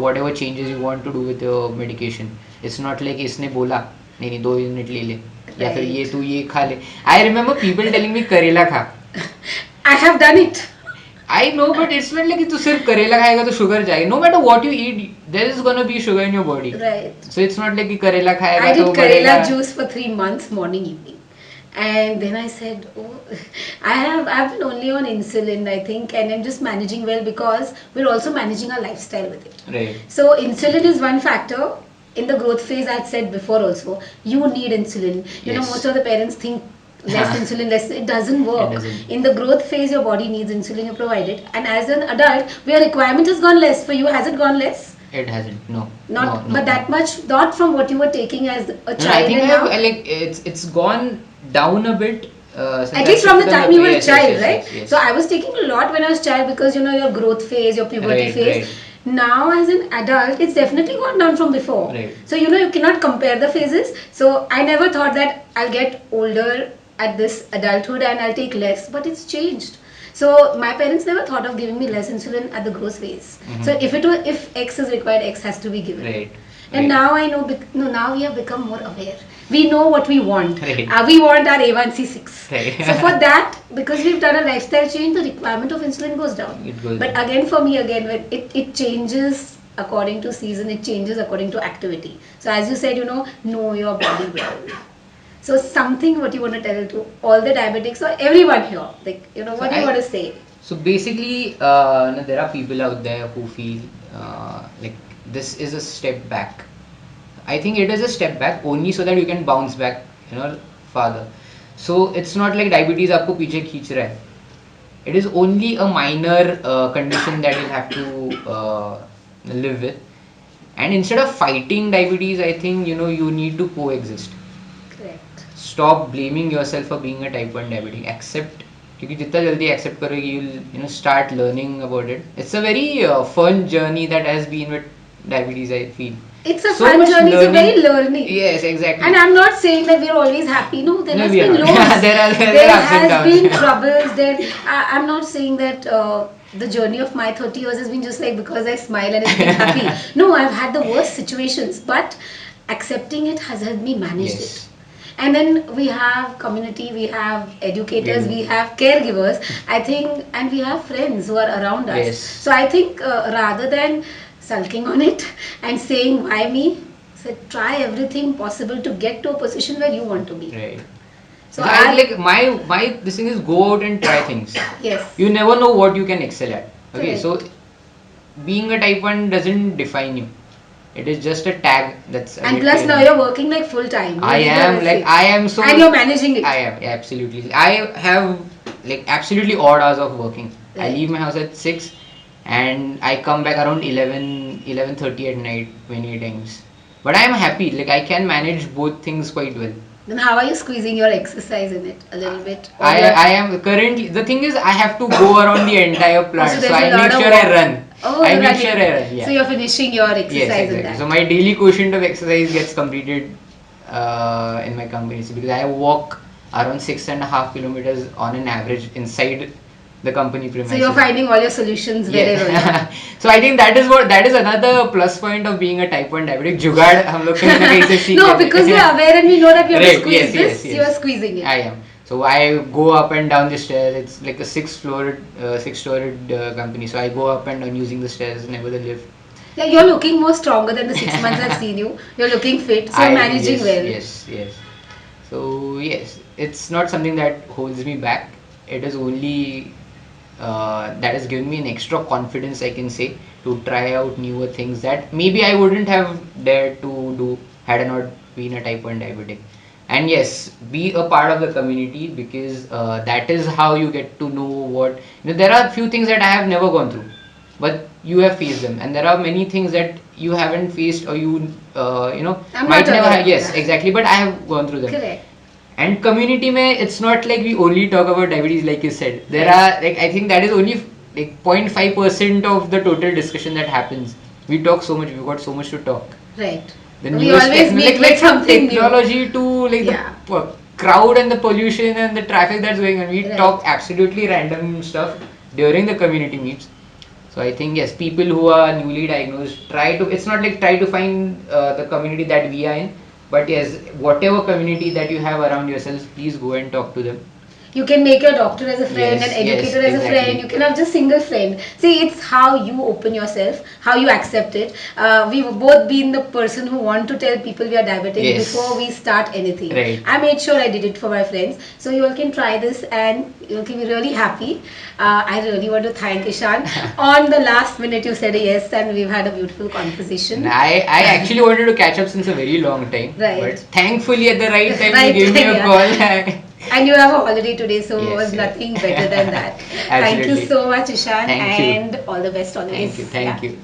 whatever changes you want to do with your medication. It's not like इसने बोला नहीं 2 unit ले ले, या फिर ये तू ये खा ले. I remember people telling me करेला खा. I have done it. I know, but it's not like तू सिर्फ करेला खाएगा तो शुगर जाएगा. No matter what you eat, there is gonna be sugar in your body. Right. So it's not like कि करेला खाएगा I तो did Karela बढ़ेगा. juice for 3 months, morning, evening. And then I said, oh, I've been only on insulin, I think, and I'm just managing well because we're also managing our lifestyle with it. Right. So insulin is one factor. In the growth phase, I had said before also, you need insulin. Yes. Most of the parents think less insulin, less. It doesn't work. It doesn't. In the growth phase, your body needs insulin, you provide it. And as an adult, where requirement has gone less, for you, has it gone less? It hasn't. No. Not, no, but that much, not from what you were taking as a No, child. I think and now, like it's gone down a bit. Since at I least from the took time you were a yes, child, yes, right? yes, yes. So I was taking a lot when I was child because your growth phase, your puberty Right, phase. right. Now as an adult, it's definitely gone down from before. Right. So you cannot compare the phases. So I never thought that I'll get older at this adulthood and I'll take less, but it's changed. So my parents never thought of giving me less insulin at the growth phase. Mhm. So if X is required, X has to be given. Right. And right. now I know, now we have become more aware. We know what we want. Right. We want our A1C6. Right. So for that, because we've done a lifestyle change, the requirement of insulin goes down. It goes But down. again, for me, when it changes according to season, it changes according to activity. So as you said, know your body well. So something what you want to tell to all the diabetics or everyone here, like, what do you want to say? So basically, there are people out there who feel like this is a step back. I think it is a step back only so that you can bounce back, farther. So it's not like diabetes आपको पीछे खींच रहा है. It is only a minor condition that you'll have to live with. And instead of fighting diabetes, I think you need to coexist. Correct. Stop blaming yourself for being a type 1 diabetic. Accept, क्योंकि जितना जल्दी accept करोगे, you'll start learning about it. It's a very fun journey that has been with diabetes, I feel. It's a So fun much journey. It's a very learning. learning. Yes, exactly. And I'm not saying that we're always happy. No, there No, has we are been not. lows. There are There ups and has downs. been troubles. I'm not saying that the journey of my 30 years has been just like because I smile and it's been happy. No, I've had the worst situations, but accepting it has helped me manage Yes. it. And then we have community, we have educators, Yeah. we have caregivers, I think, and we have friends who are around us. Yes. So I think rather than sulking on it and saying why me, so try everything possible to get to a position where you want to be. Right. So So I like my this thing is go out and try things. yes, You never know what you can excel at. Okay, Correct. so being a type 1 doesn't define you. It is just a tag that's. and plus now you're working like full time. I am so. and you're managing it. I am, yeah, absolutely. I have like absolutely odd hours of working. I Right. leave my house at 6 and I come back around 11:30 at night many times. But I am happy. Like I can manage both things quite well. Then how are you squeezing your exercise in it a little bit? Or I, you're- I am currently, the thing is I have to go around the entire plant, So so there's I a lot make of sure I walk. run. Oh, I you're make running. sure I run, yeah. So you're finishing your exercise Yes, in exactly. that. So my daily quotient of exercise gets completed in my company. So because I walk around 6.5 kilometers on an average inside the company premises. So you're finding all your solutions wherever you are. Yeah. So I think that is another plus point of being a type 1 diabetic. जुगाड़ हम लोग कहीं ना कहीं से सीख No, लेते हैं. because you're aware and we know that we have to Right, squeeze yes, this, yes, yes. you're squeezing it. I am. So I go up and down the stairs. It's like a six-storied company. So I go up and down using the stairs, never the lift. Yeah, you're looking more stronger than the 6 months I've seen you. You're looking fit, so you're managing yes, well. Yes, yes. So yes, it's not something that holds me back. It is only that has given me an extra confidence, I can say, to try out newer things that maybe I wouldn't have dared to do had I not been a type 1 diabetic. And yes, be a part of the community because that is how you get to know what. There are few things that I have never gone through, but you have faced them, and there are many things that you haven't faced or you I'm might not never aware have. of Yes, that. exactly. But I have gone through them. Correct. And community mein, it's not like we only talk about diabetes like you said. There Right. are like I think that is only like 0.5% of the total discussion that happens. We talk so much. We've got so much to talk. Right. The We newest always meet with from something new. technology to like Yeah. the crowd and the pollution and the traffic that's going on. We Right. talk absolutely random stuff during the community meets. So I think yes, people who are newly diagnosed try to. It's not like try to find the community that we are in, but yes, whatever community that you have around yourselves, please go and talk to them. You can make your doctor as a friend, Yes, an educator yes, as a friend. exactly. You can have just single friend. See, it's how you open yourself, how you accept it. We've both been the person who want to tell people we are diabetic Yes. before we start anything. Right. I made sure I did it for my friends. So you all can try this and you can be really happy. I really want to thank Ishan. On the last minute you said yes and we've had a beautiful conversation. And I actually wanted to catch up since a very long time, Right. but thankfully at the right time Right you gave me time, a yeah. call. And you have a holiday today, so Yes, it was yes. nothing better than that. Thank you Absolutely. so much, Ishan, Thank you. and all the best always. Thank you, thank Yeah. you.